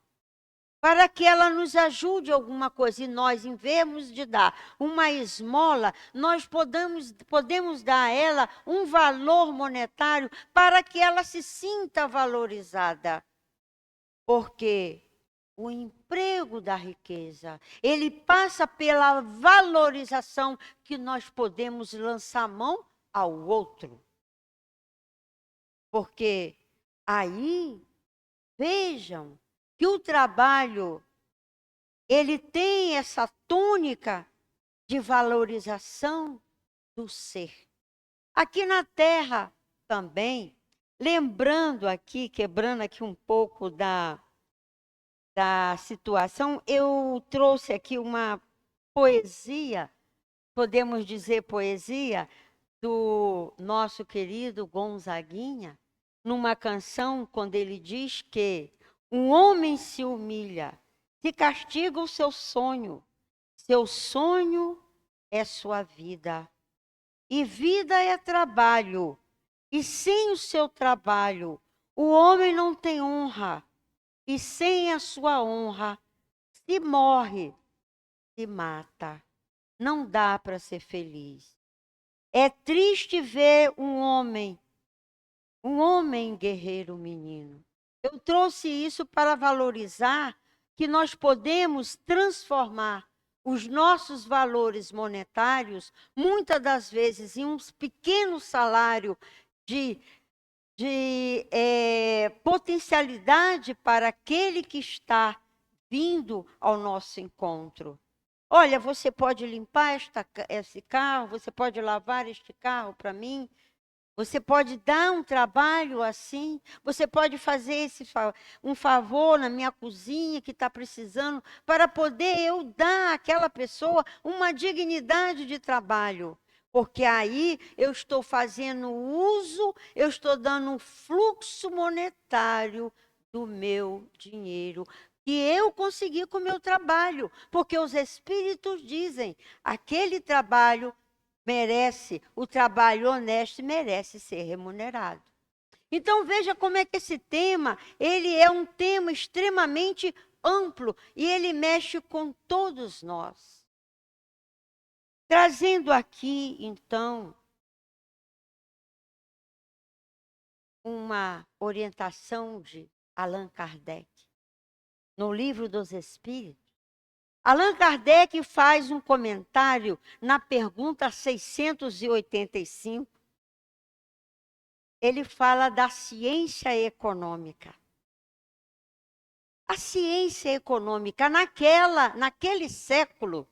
para que ela nos ajude alguma coisa, e nós, em vez de dar uma esmola, nós podemos dar a ela um valor monetário para que ela se sinta valorizada. Porque o emprego da riqueza, ele passa pela valorização que nós podemos lançar a mão ao outro. Porque aí, vejam, que o trabalho, ele tem essa tônica de valorização do ser. Aqui na Terra também, lembrando aqui, quebrando aqui um pouco da situação, eu trouxe aqui uma poesia, podemos dizer poesia, do nosso querido Gonzaguinha, numa canção, quando ele diz que um homem se humilha, se castiga o seu sonho é sua vida, e vida é trabalho, e sem o seu trabalho, o homem não tem honra, e sem a sua honra, se morre, se mata, não dá para ser feliz. É triste ver um homem guerreiro menino. Eu trouxe isso para valorizar que nós podemos transformar os nossos valores monetários, muitas das vezes em um pequeno salário de potencialidade para aquele que está vindo ao nosso encontro. Olha, você pode limpar esse carro, você pode lavar este carro para mim, você pode dar um trabalho assim, você pode fazer um favor na minha cozinha que está precisando, para poder eu dar àquela pessoa uma dignidade de trabalho. Porque aí eu estou fazendo uso, eu estou dando um fluxo monetário do meu dinheiro, que eu consegui com o meu trabalho. Porque os Espíritos dizem, aquele trabalho merece, o trabalho honesto merece ser remunerado. Então veja como é que esse tema, ele é um tema extremamente amplo e ele mexe com todos nós. Trazendo aqui, então, uma orientação de Allan Kardec, no Livro dos Espíritos. Allan Kardec faz um comentário na pergunta 685. Ele fala da ciência econômica. A ciência econômica, naquele século,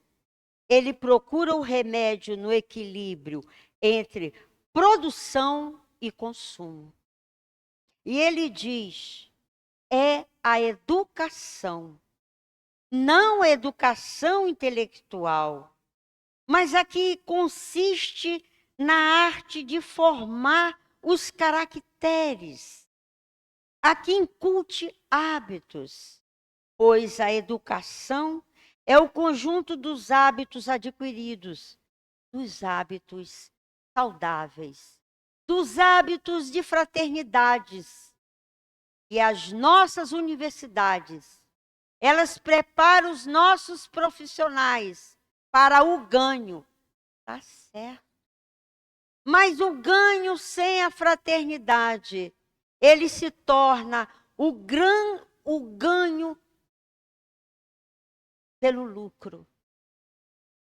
ele procura o remédio no equilíbrio entre produção e consumo. E ele diz, é a educação, não a educação intelectual, mas a que consiste na arte de formar os caracteres, a que inculte hábitos, pois a educação é o conjunto dos hábitos adquiridos, dos hábitos saudáveis, dos hábitos de fraternidades. E as nossas universidades, elas preparam os nossos profissionais para o ganho. Tá certo. Mas o ganho sem a fraternidade, ele se torna o ganho pelo lucro,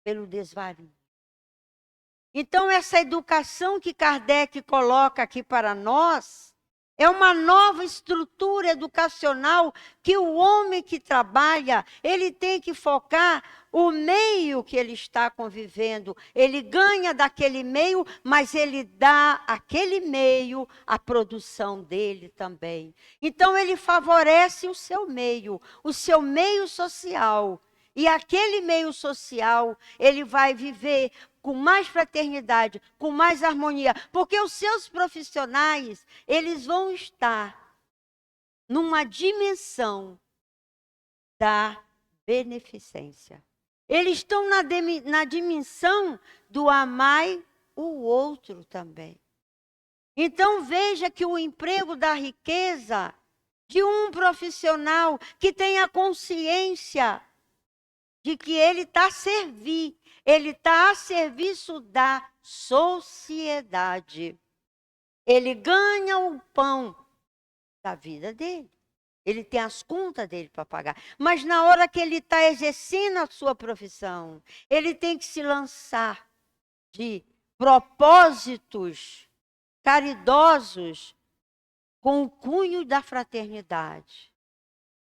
pelo desvario. Então, essa educação que Kardec coloca aqui para nós é uma nova estrutura educacional que o homem que trabalha, ele tem que focar o meio que ele está convivendo. Ele ganha daquele meio, mas ele dá àquele meio a produção dele também. Então, ele favorece o seu meio social. E aquele meio social, ele vai viver com mais fraternidade, com mais harmonia, porque os seus profissionais, eles vão estar numa dimensão da beneficência. Eles estão na dimensão do amar o outro também. Então veja que o emprego da riqueza de um profissional que tenha consciência de que ele está a servir, ele está a serviço da sociedade. Ele ganha o pão da vida dele. Ele tem as contas dele para pagar. Mas na hora que ele está exercendo a sua profissão, ele tem que se lançar de propósitos caridosos com o cunho da fraternidade.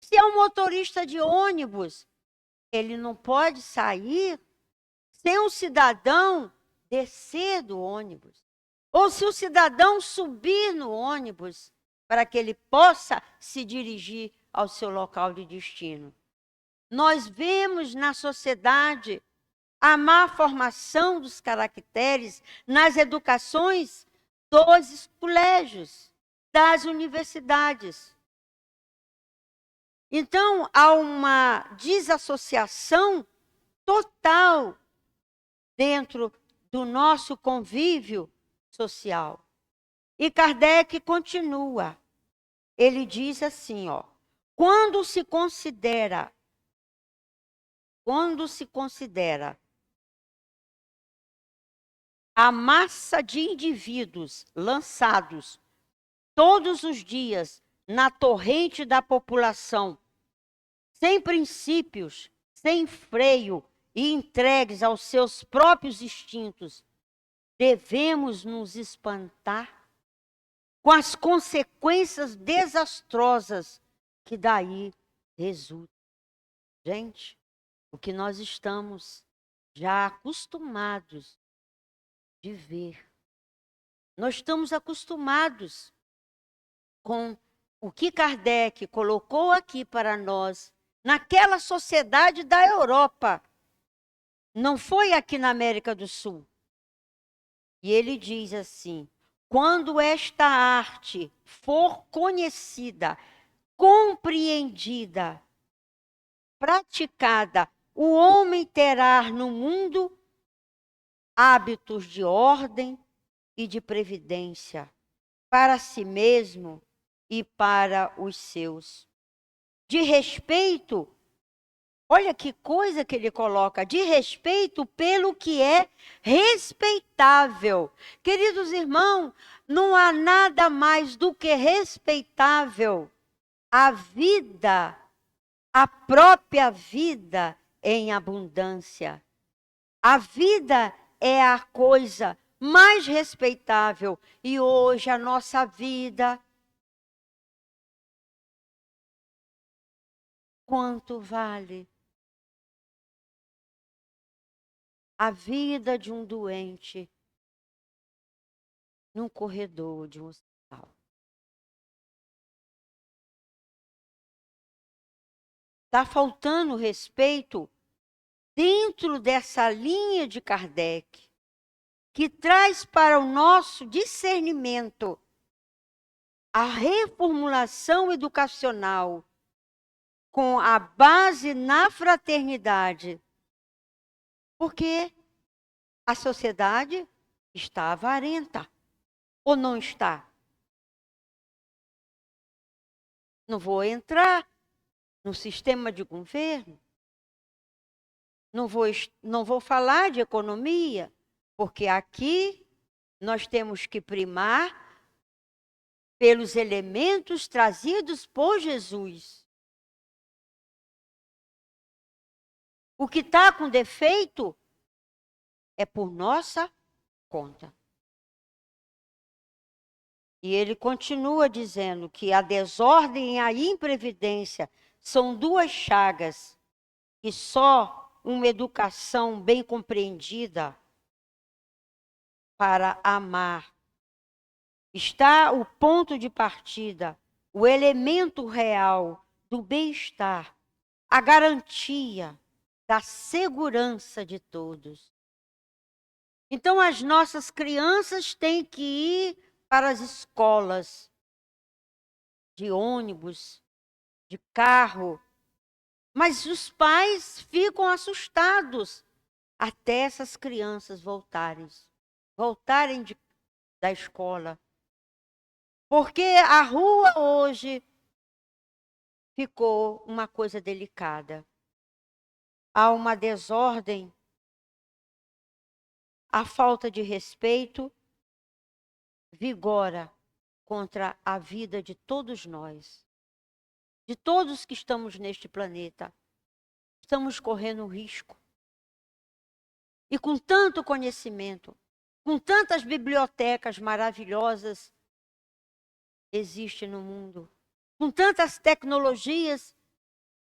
Se é um motorista de ônibus, ele não pode sair sem um cidadão descer do ônibus. Ou se o cidadão subir no ônibus, para que ele possa se dirigir ao seu local de destino. Nós vemos na sociedade a má formação dos caracteres nas educações dos colégios, das universidades. Então, há uma desassociação total dentro do nosso convívio social. E Kardec continua. Ele diz assim, quando se considera a massa de indivíduos lançados todos os dias na torrente da população, sem princípios, sem freio e entregues aos seus próprios instintos, devemos nos espantar com as consequências desastrosas que daí resultam. Gente, o que nós estamos já acostumados de ver. Nós estamos acostumados com o que Kardec colocou aqui para nós, naquela sociedade da Europa. Não foi aqui na América do Sul. E ele diz assim, quando esta arte for conhecida, compreendida, praticada, o homem terá no mundo hábitos de ordem e de previdência para si mesmo e para os seus. De respeito, olha que coisa que ele coloca, de respeito pelo que é respeitável. Queridos irmãos, não há nada mais do que respeitável a vida, a própria vida em abundância. A vida é a coisa mais respeitável. E hoje a nossa vida, quanto vale a vida de um doente num corredor de um hospital? Está faltando respeito dentro dessa linha de Kardec, que traz para o nosso discernimento a reformulação educacional com a base na fraternidade. Porque a sociedade está avarenta. Ou não está? Não vou entrar no sistema de governo. Não vou falar de economia, porque aqui nós temos que primar pelos elementos trazidos por Jesus. O que está com defeito é por nossa conta. E ele continua dizendo que a desordem e a imprevidência são duas chagas que só uma educação bem compreendida para amar está o ponto de partida, o elemento real do bem-estar, a garantia da segurança de todos. Então, as nossas crianças têm que ir para as escolas de ônibus, de carro, mas os pais ficam assustados até essas crianças voltarem da escola. Porque a rua hoje ficou uma coisa delicada. Há uma desordem, a falta de respeito vigora contra a vida de todos nós. De todos que estamos neste planeta. Estamos correndo risco. E com tanto conhecimento, com tantas bibliotecas maravilhosas existe no mundo, com tantas tecnologias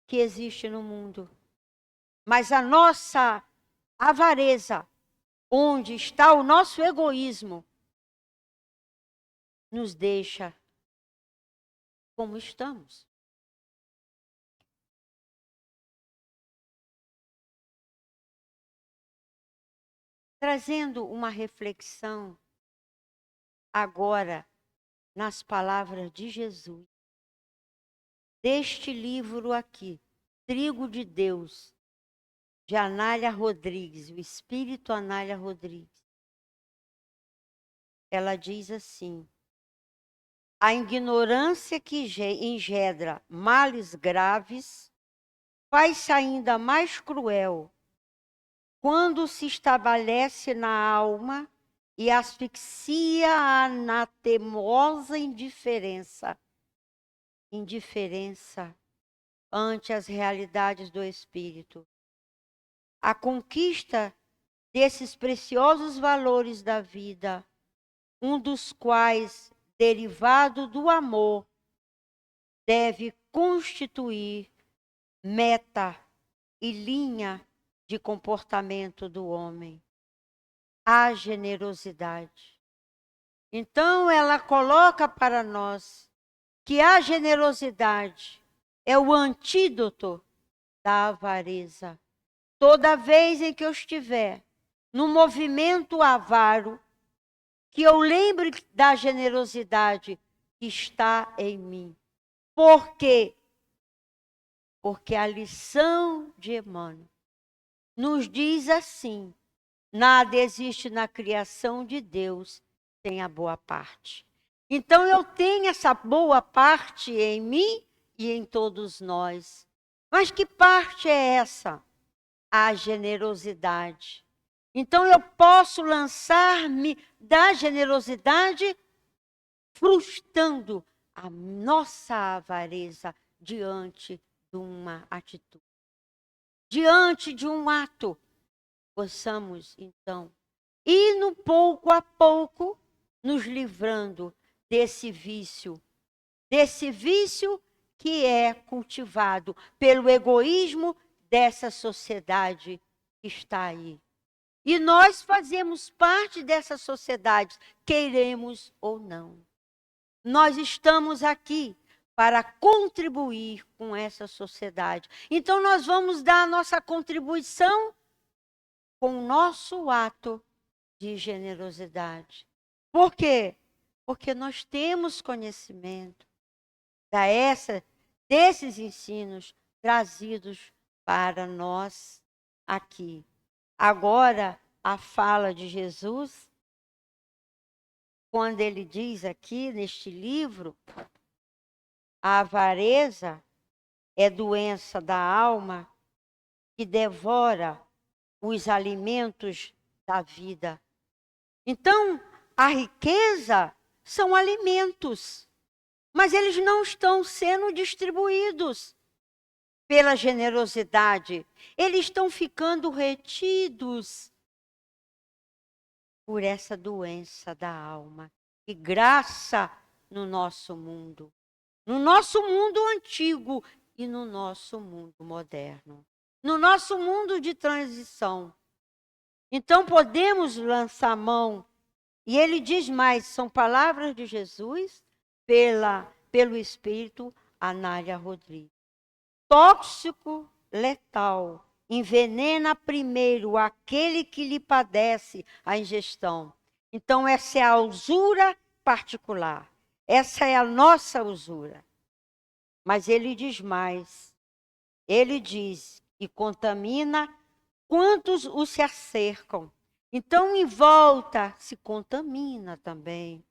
que existem no mundo. Mas a nossa avareza, onde está o nosso egoísmo, nos deixa como estamos. Trazendo uma reflexão agora nas palavras de Jesus, deste livro aqui, Trigo de Deus, de Anália Rodrigues, o Espírito Anália Rodrigues. Ela diz assim: a ignorância que engendra males graves faz-se ainda mais cruel quando se estabelece na alma e asfixia-a na teimosa indiferença ante as realidades do espírito. A conquista desses preciosos valores da vida, um dos quais, derivado do amor, deve constituir meta e linha de comportamento do homem. A generosidade. Então, ela coloca para nós que a generosidade é o antídoto da avareza. Toda vez em que eu estiver no movimento avaro, que eu lembre da generosidade que está em mim. Por quê? Porque a lição de Emmanuel nos diz assim: nada existe na criação de Deus sem a boa parte. Então eu tenho essa boa parte em mim e em todos nós. Mas que parte é essa? A generosidade. Então eu posso lançar-me da generosidade frustrando a nossa avareza diante de uma atitude. Diante de um ato, possamos, então, ir no pouco a pouco, nos livrando desse vício que é cultivado pelo egoísmo dessa sociedade que está aí. E nós fazemos parte dessa sociedade, queiremos ou não. Nós estamos aqui para contribuir com essa sociedade. Então, nós vamos dar a nossa contribuição com o nosso ato de generosidade. Por quê? Porque nós temos conhecimento desses ensinos trazidos para nós aqui. Agora, a fala de Jesus, quando ele diz aqui neste livro, a avareza é doença da alma que devora os alimentos da vida. Então, a riqueza são alimentos, mas eles não estão sendo distribuídos pela generosidade. Eles estão ficando retidos por essa doença da alma que graça no nosso mundo antigo e no nosso mundo moderno, no nosso mundo de transição. Então podemos lançar mão, e ele diz mais, são palavras de Jesus pelo Espírito Anália Rodrigues. Tóxico, letal, envenena primeiro aquele que lhe padece a ingestão. Então essa é a usura particular, essa é a nossa usura. Mas ele diz mais, ele diz que contamina quantos o se acercam. Então, em volta, se contamina também,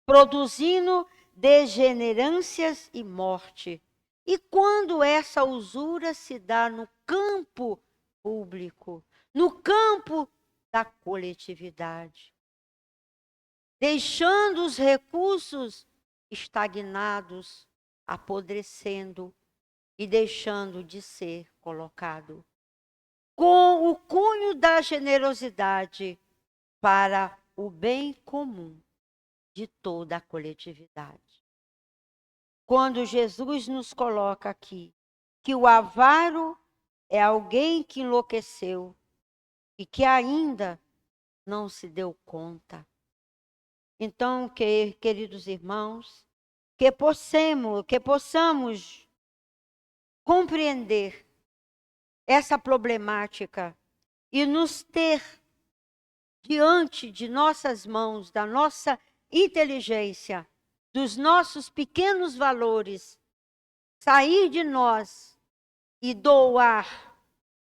produzindo degenerâncias e morte. E quando essa usura se dá no campo público, no campo da coletividade, deixando os recursos estagnados, apodrecendo e deixando de ser colocado com o cunho da generosidade para o bem comum de toda a coletividade. Quando Jesus nos coloca aqui que o avaro é alguém que enlouqueceu e que ainda não se deu conta. Então, queridos irmãos, que possamos compreender essa problemática e nos ter diante de nossas mãos, da nossa inteligência, dos nossos pequenos valores, sair de nós e doar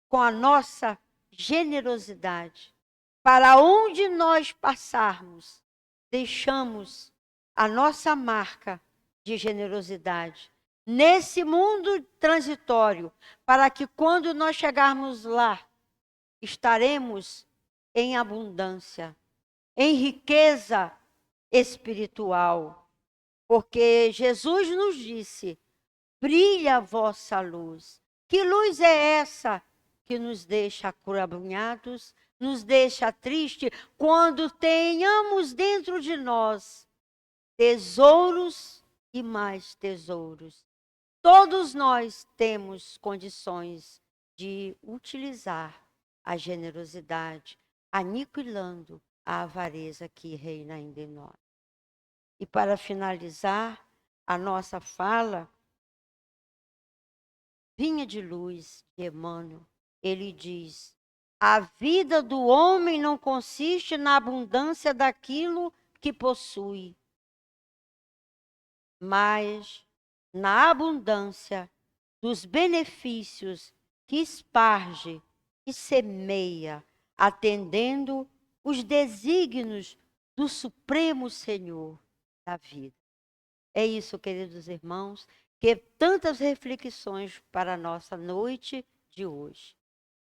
com a nossa generosidade. Para onde nós passarmos, deixamos a nossa marca de generosidade nesse mundo transitório, para que quando nós chegarmos lá, estaremos em abundância, em riqueza espiritual. Porque Jesus nos disse: brilha a vossa luz. Que luz é essa que nos deixa acurabunhados, nos deixa triste, quando tenhamos dentro de nós tesouros e mais tesouros? Todos nós temos condições de utilizar a generosidade, aniquilando a avareza que reina ainda em nós. E para finalizar a nossa fala, Vinha de Luz, de Emmanuel, ele diz: a vida do homem não consiste na abundância daquilo que possui, mas na abundância dos benefícios que esparge e semeia, atendendo os desígnios do Supremo Senhor da vida. É isso, queridos irmãos, que tantas reflexões para a nossa noite de hoje.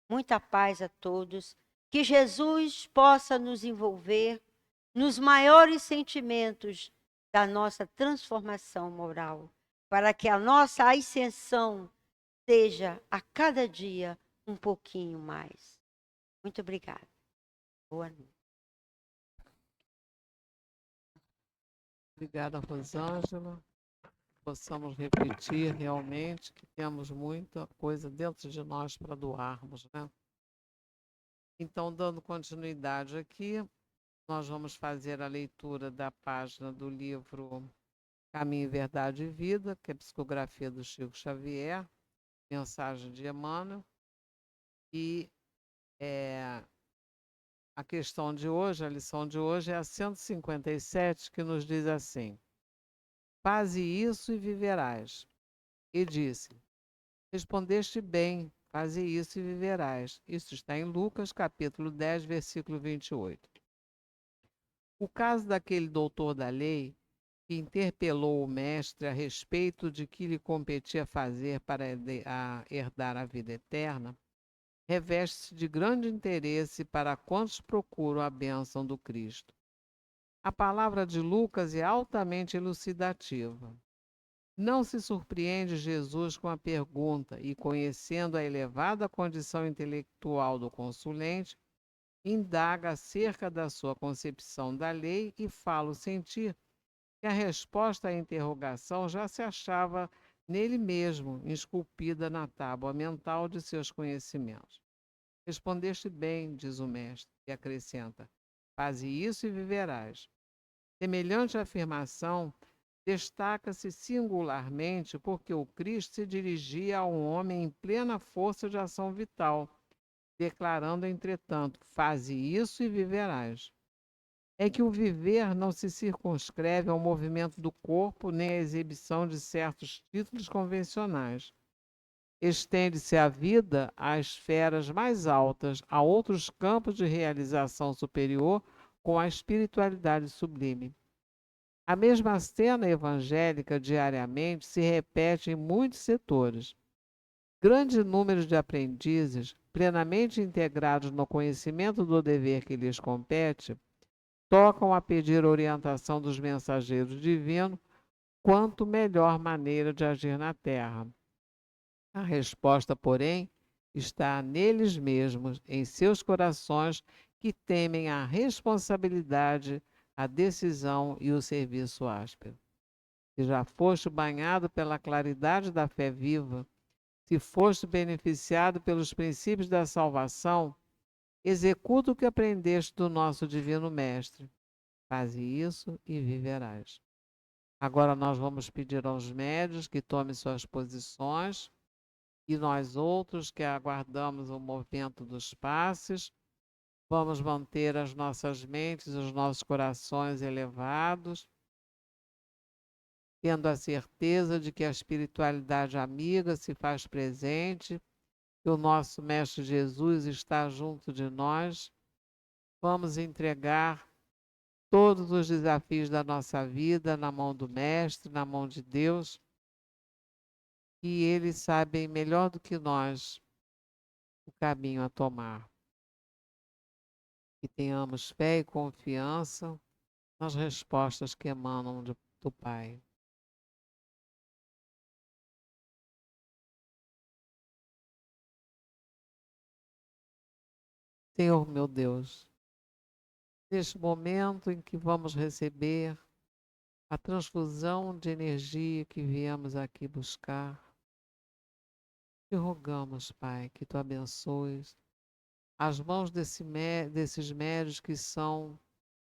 Muita paz a todos, que Jesus possa nos envolver nos maiores sentimentos da nossa transformação moral, para que a nossa ascensão seja a cada dia um pouquinho mais. Muito obrigada. Boa noite. Obrigada, Rosângela. Possamos repetir realmente que temos muita coisa dentro de nós para doarmos, né? Então, dando continuidade aqui, nós vamos fazer a leitura da página do livro Caminho, Verdade e Vida, que é a psicografia do Chico Xavier, mensagem de Emmanuel. E a questão de hoje, a lição de hoje é a 157, que nos diz assim: faze isso e viverás. E disse: Respondeste bem, faze isso e viverás. Isso está em Lucas, capítulo 10, versículo 28. O caso daquele doutor da lei que interpelou o mestre a respeito de que lhe competia fazer para herdar a vida eterna, reveste-se de grande interesse para quantos procuram a bênção do Cristo. A palavra de Lucas é altamente elucidativa. Não se surpreende Jesus com a pergunta e, conhecendo a elevada condição intelectual do consulente, indaga acerca da sua concepção da lei e fala sentir que a resposta à interrogação já se achava nele mesmo, esculpida na tábua mental de seus conhecimentos. Respondeste bem, diz o mestre, e acrescenta: faze isso e viverás. Semelhante afirmação destaca-se singularmente porque o Cristo se dirigia a um homem em plena força de ação vital, declarando, entretanto, faze isso e viverás. É que o viver não se circunscreve ao movimento do corpo nem à exibição de certos títulos convencionais. Estende-se a vida às esferas mais altas, a outros campos de realização superior com a espiritualidade sublime. A mesma cena evangélica diariamente se repete em muitos setores. Grande número de aprendizes, plenamente integrados no conhecimento do dever que lhes compete, tocam a pedir orientação dos mensageiros divinos quanto melhor maneira de agir na terra. A resposta, porém, está neles mesmos, em seus corações que temem a responsabilidade, a decisão e o serviço áspero. Se já foste banhado pela claridade da fé viva, se foste beneficiado pelos princípios da salvação, executa o que aprendeste do nosso Divino Mestre. Faze isso e viverás. Agora nós vamos pedir aos médios que tomem suas posições e nós outros que aguardamos o movimento dos passes, vamos manter as nossas mentes, os nossos corações elevados, tendo a certeza de que a espiritualidade amiga se faz presente, que o nosso Mestre Jesus está junto de nós. Vamos entregar todos os desafios da nossa vida na mão do Mestre, na mão de Deus, e eles sabem melhor do que nós o caminho a tomar. Que tenhamos fé e confiança nas respostas que emanam do Pai. Senhor meu Deus, neste momento em que vamos receber a transfusão de energia que viemos aqui buscar, te rogamos, Pai, que tu abençoes as mãos desses médios que são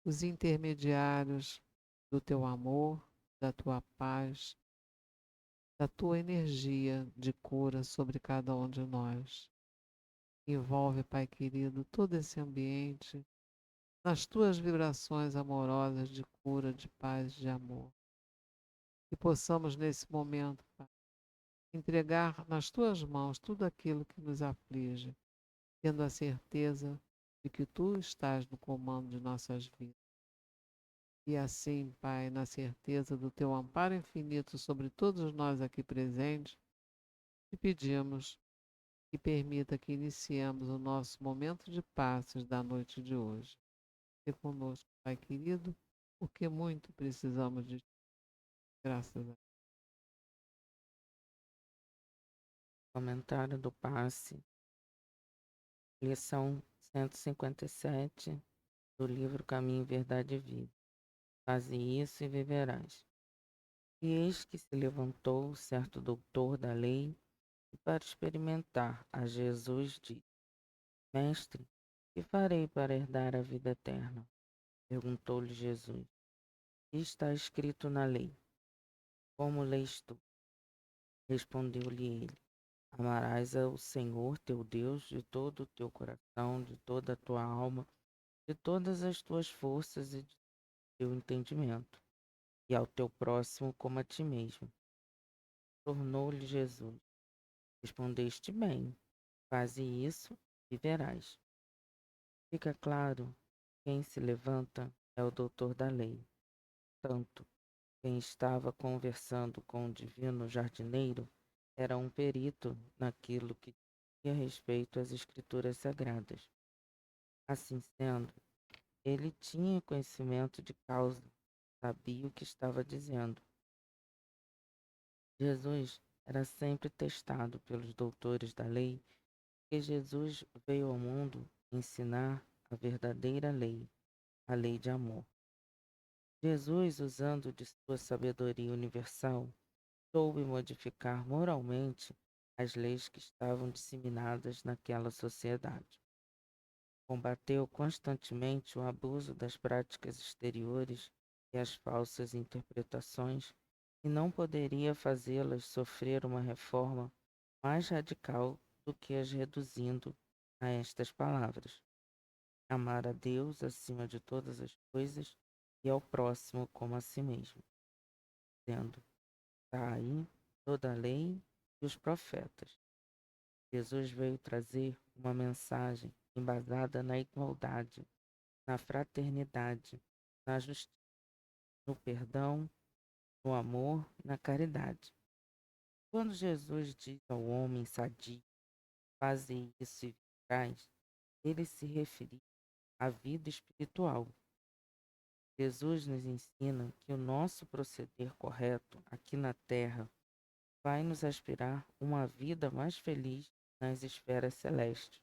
os intermediários do teu amor, da tua paz, da tua energia de cura sobre cada um de nós. Envolve, Pai querido, todo esse ambiente nas tuas vibrações amorosas de cura, de paz, de amor. Que possamos nesse momento, Pai, entregar nas tuas mãos tudo aquilo que nos aflige, tendo a certeza de que tu estás no comando de nossas vidas. E assim, Pai, na certeza do teu amparo infinito sobre todos nós aqui presentes, te pedimos que permita que iniciemos o nosso momento de passes da noite de hoje. Se conosco, Pai querido, porque muito precisamos de ti. Graças a Deus. Comentário do passe, lição 157 do livro Caminho, Verdade e Vida. Faze isso e viverás. E eis que se levantou certo doutor da lei e para experimentar a Jesus disse: Mestre, que farei para herdar a vida eterna? Perguntou-lhe Jesus: Que está escrito na lei? Como lês tu? Respondeu-lhe ele: Amarás ao Senhor teu Deus de todo o teu coração, de toda a tua alma, de todas as tuas forças e de teu entendimento, e ao teu próximo como a ti mesmo. Tornou-lhe Jesus: Respondeste bem, faze isso e verás. Fica claro, quem se levanta é o doutor da lei. Tanto quem estava conversando com o divino jardineiro era um perito naquilo que dizia respeito às escrituras sagradas. Assim sendo, ele tinha conhecimento de causa, sabia o que estava dizendo. Jesus era sempre testado pelos doutores da lei, porque Jesus veio ao mundo ensinar a verdadeira lei, a lei de amor. Jesus, usando de sua sabedoria universal, soube modificar moralmente as leis que estavam disseminadas naquela sociedade. Combateu constantemente o abuso das práticas exteriores e as falsas interpretações e não poderia fazê-las sofrer uma reforma mais radical do que as reduzindo a estas palavras: amar a Deus acima de todas as coisas e ao próximo como a si mesmo. Dizendo, está aí toda a lei e os profetas. Jesus veio trazer uma mensagem embasada na igualdade, na fraternidade, na justiça, no perdão, no amor, na caridade. Quando Jesus diz ao homem sadio, faze isso e viverás, ele se referia à vida espiritual. Jesus nos ensina que o nosso proceder correto aqui na Terra vai nos aspirar uma vida mais feliz nas esferas celestes.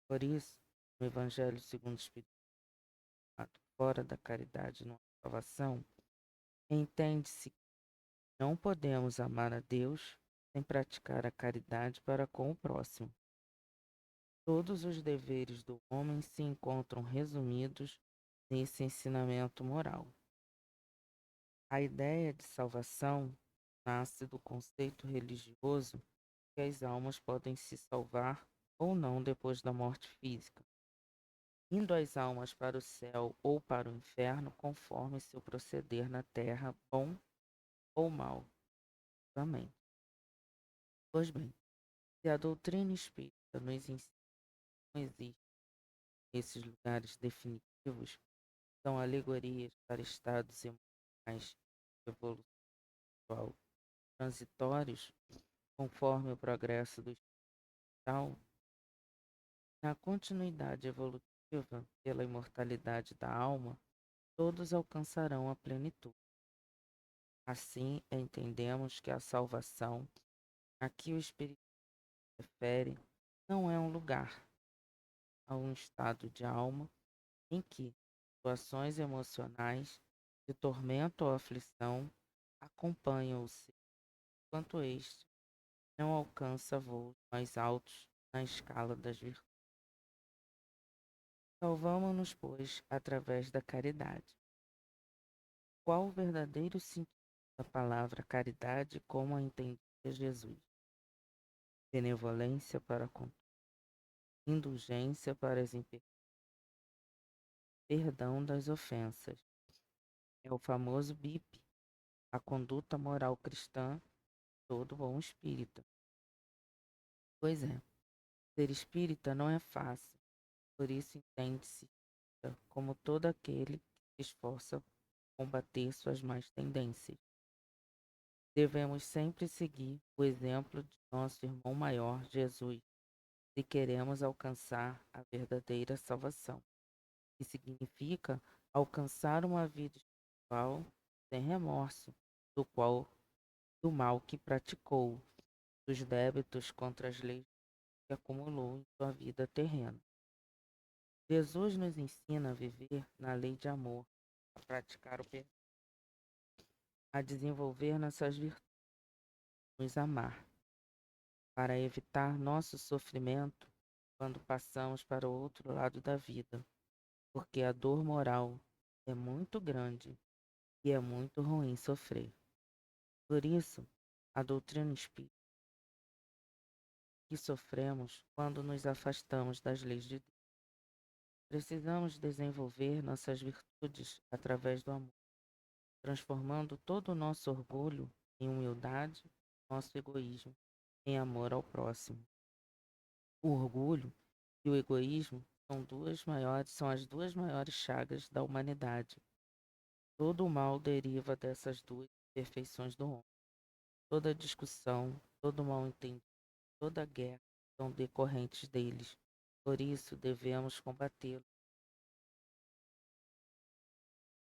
Por isso, no Evangelho segundo o Espírito Santo, fora da caridade não há salvação, entende-se que não podemos amar a Deus sem praticar a caridade para com o próximo. Todos os deveres do homem se encontram resumidos nesse ensinamento moral. A ideia de salvação nasce do conceito religioso que as almas podem se salvar ou não depois da morte física, indo as almas para o céu ou para o inferno conforme seu proceder na terra, bom ou mal. Amém. Pois bem, se a doutrina espírita nos ensina que não existem esses lugares definitivos, são alegorias para estados emocionais de evolução transitórios, conforme o progresso do espiritual, na continuidade evolutiva pela imortalidade da alma, todos alcançarão a plenitude. Assim, entendemos que a salvação, a que o Espírito se refere, não é um lugar, a um estado de alma em que situações emocionais de tormento ou aflição acompanham o ser, enquanto este não alcança voos mais altos na escala das virtudes. Salvamo-nos, pois, através da caridade. Qual o verdadeiro sentido da palavra caridade como a entendia Jesus? Benevolência para com, indulgência para as imperfeições, perdão das ofensas. É o famoso BIP, a conduta moral cristã de todo bom espírita. Pois é, ser espírita não é fácil, por isso entende-se como todo aquele que se esforça por combater suas más tendências. Devemos sempre seguir o exemplo de nosso irmão maior, Jesus, se queremos alcançar a verdadeira salvação, que significa alcançar uma vida espiritual sem remorso do mal que praticou, dos débitos contra as leis que acumulou em sua vida terrena. Jesus nos ensina a viver na lei de amor, a praticar o perdão, a desenvolver nossas virtudes, nos amar, para evitar nosso sofrimento quando passamos para o outro lado da vida, porque a dor moral é muito grande e é muito ruim sofrer. Por isso, a doutrina espírita que sofremos quando nos afastamos das leis de Deus. Precisamos desenvolver nossas virtudes através do amor, transformando todo o nosso orgulho em humildade, nosso egoísmo em amor ao próximo. O orgulho e o egoísmo são as duas maiores chagas da humanidade. Todo o mal deriva dessas duas imperfeições do homem. Toda discussão, todo mal-entendido, toda guerra são decorrentes deles. Por isso devemos combatê-los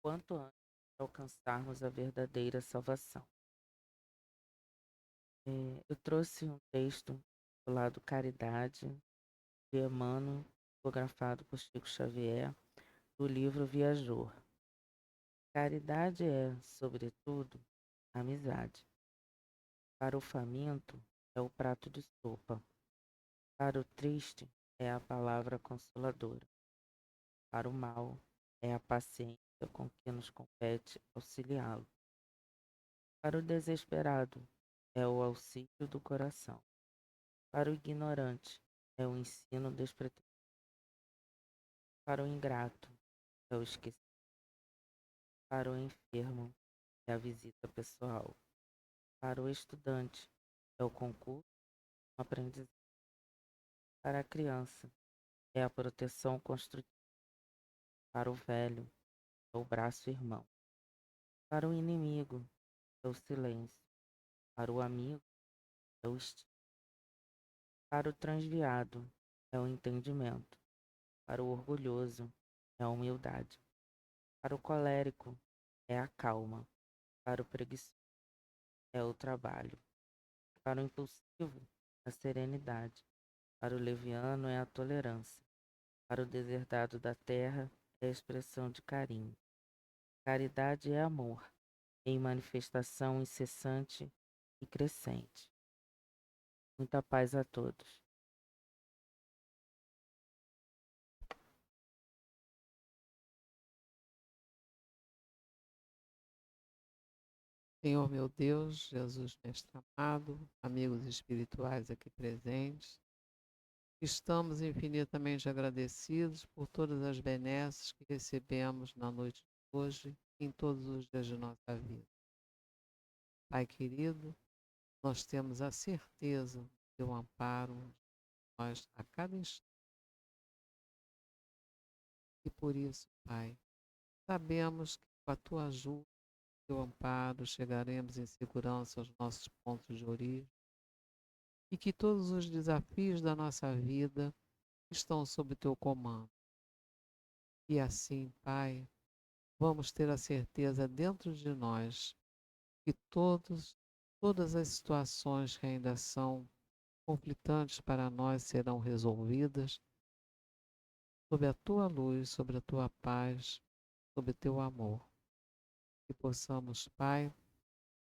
quanto antes de alcançarmos a verdadeira salvação. Eu trouxe um texto do lado Caridade, de Emmanuel, psicografado por Chico Xavier, do livro Viajor. Caridade é, sobretudo, amizade. Para o faminto é o prato de sopa. Para o triste é a palavra consoladora. Para o mal é a paciência com que nos compete auxiliá-lo. Para o desesperado é o auxílio do coração. Para o ignorante é o ensino despretensioso. Para o ingrato é o esquecimento. Para o enfermo é a visita pessoal. Para o estudante é o concurso, o aprendizado. Para a criança é a proteção construtiva. Para o velho é o braço irmão. Para o inimigo é o silêncio. Para o amigo é o estímulo. Para o transviado é o entendimento. Para o orgulhoso é a humildade. Para o colérico é a calma. Para o preguiçoso é o trabalho. Para o impulsivo, a serenidade. Para o leviano é a tolerância. Para o deserdado da terra é a expressão de carinho. Caridade é amor, em manifestação incessante e crescente. Muita paz a todos. Senhor meu Deus, Jesus Mestre amado, amigos espirituais aqui presentes, estamos infinitamente agradecidos por todas as benesses que recebemos na noite de hoje e em todos os dias de nossa vida. Pai querido, nós temos a certeza do teu amparo em nós a cada instante. E por isso, Pai, sabemos que com a tua ajuda, teu amparo, chegaremos em segurança aos nossos pontos de origem e que todos os desafios da nossa vida estão sob teu comando. E assim, Pai, vamos ter a certeza dentro de nós que todas as situações que ainda são conflitantes para nós serão resolvidas sob a tua luz, sobre a tua paz, sob o teu amor. Que possamos, Pai,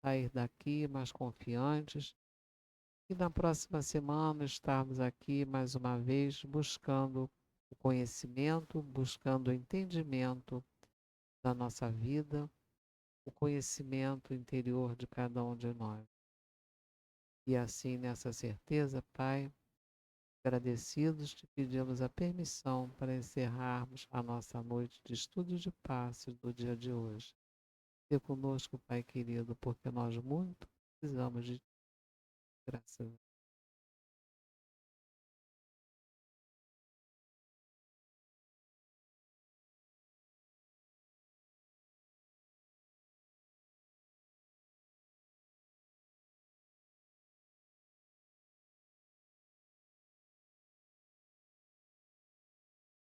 sair daqui mais confiantes e na próxima semana estarmos aqui mais uma vez buscando o conhecimento, buscando o entendimento da nossa vida, o conhecimento interior de cada um de nós. E assim, nessa certeza, Pai, agradecidos, te pedimos a permissão para encerrarmos a nossa noite de estudo de passos do dia de hoje. Sê conosco, Pai querido, porque nós muito precisamos de ti. Graças a Deus.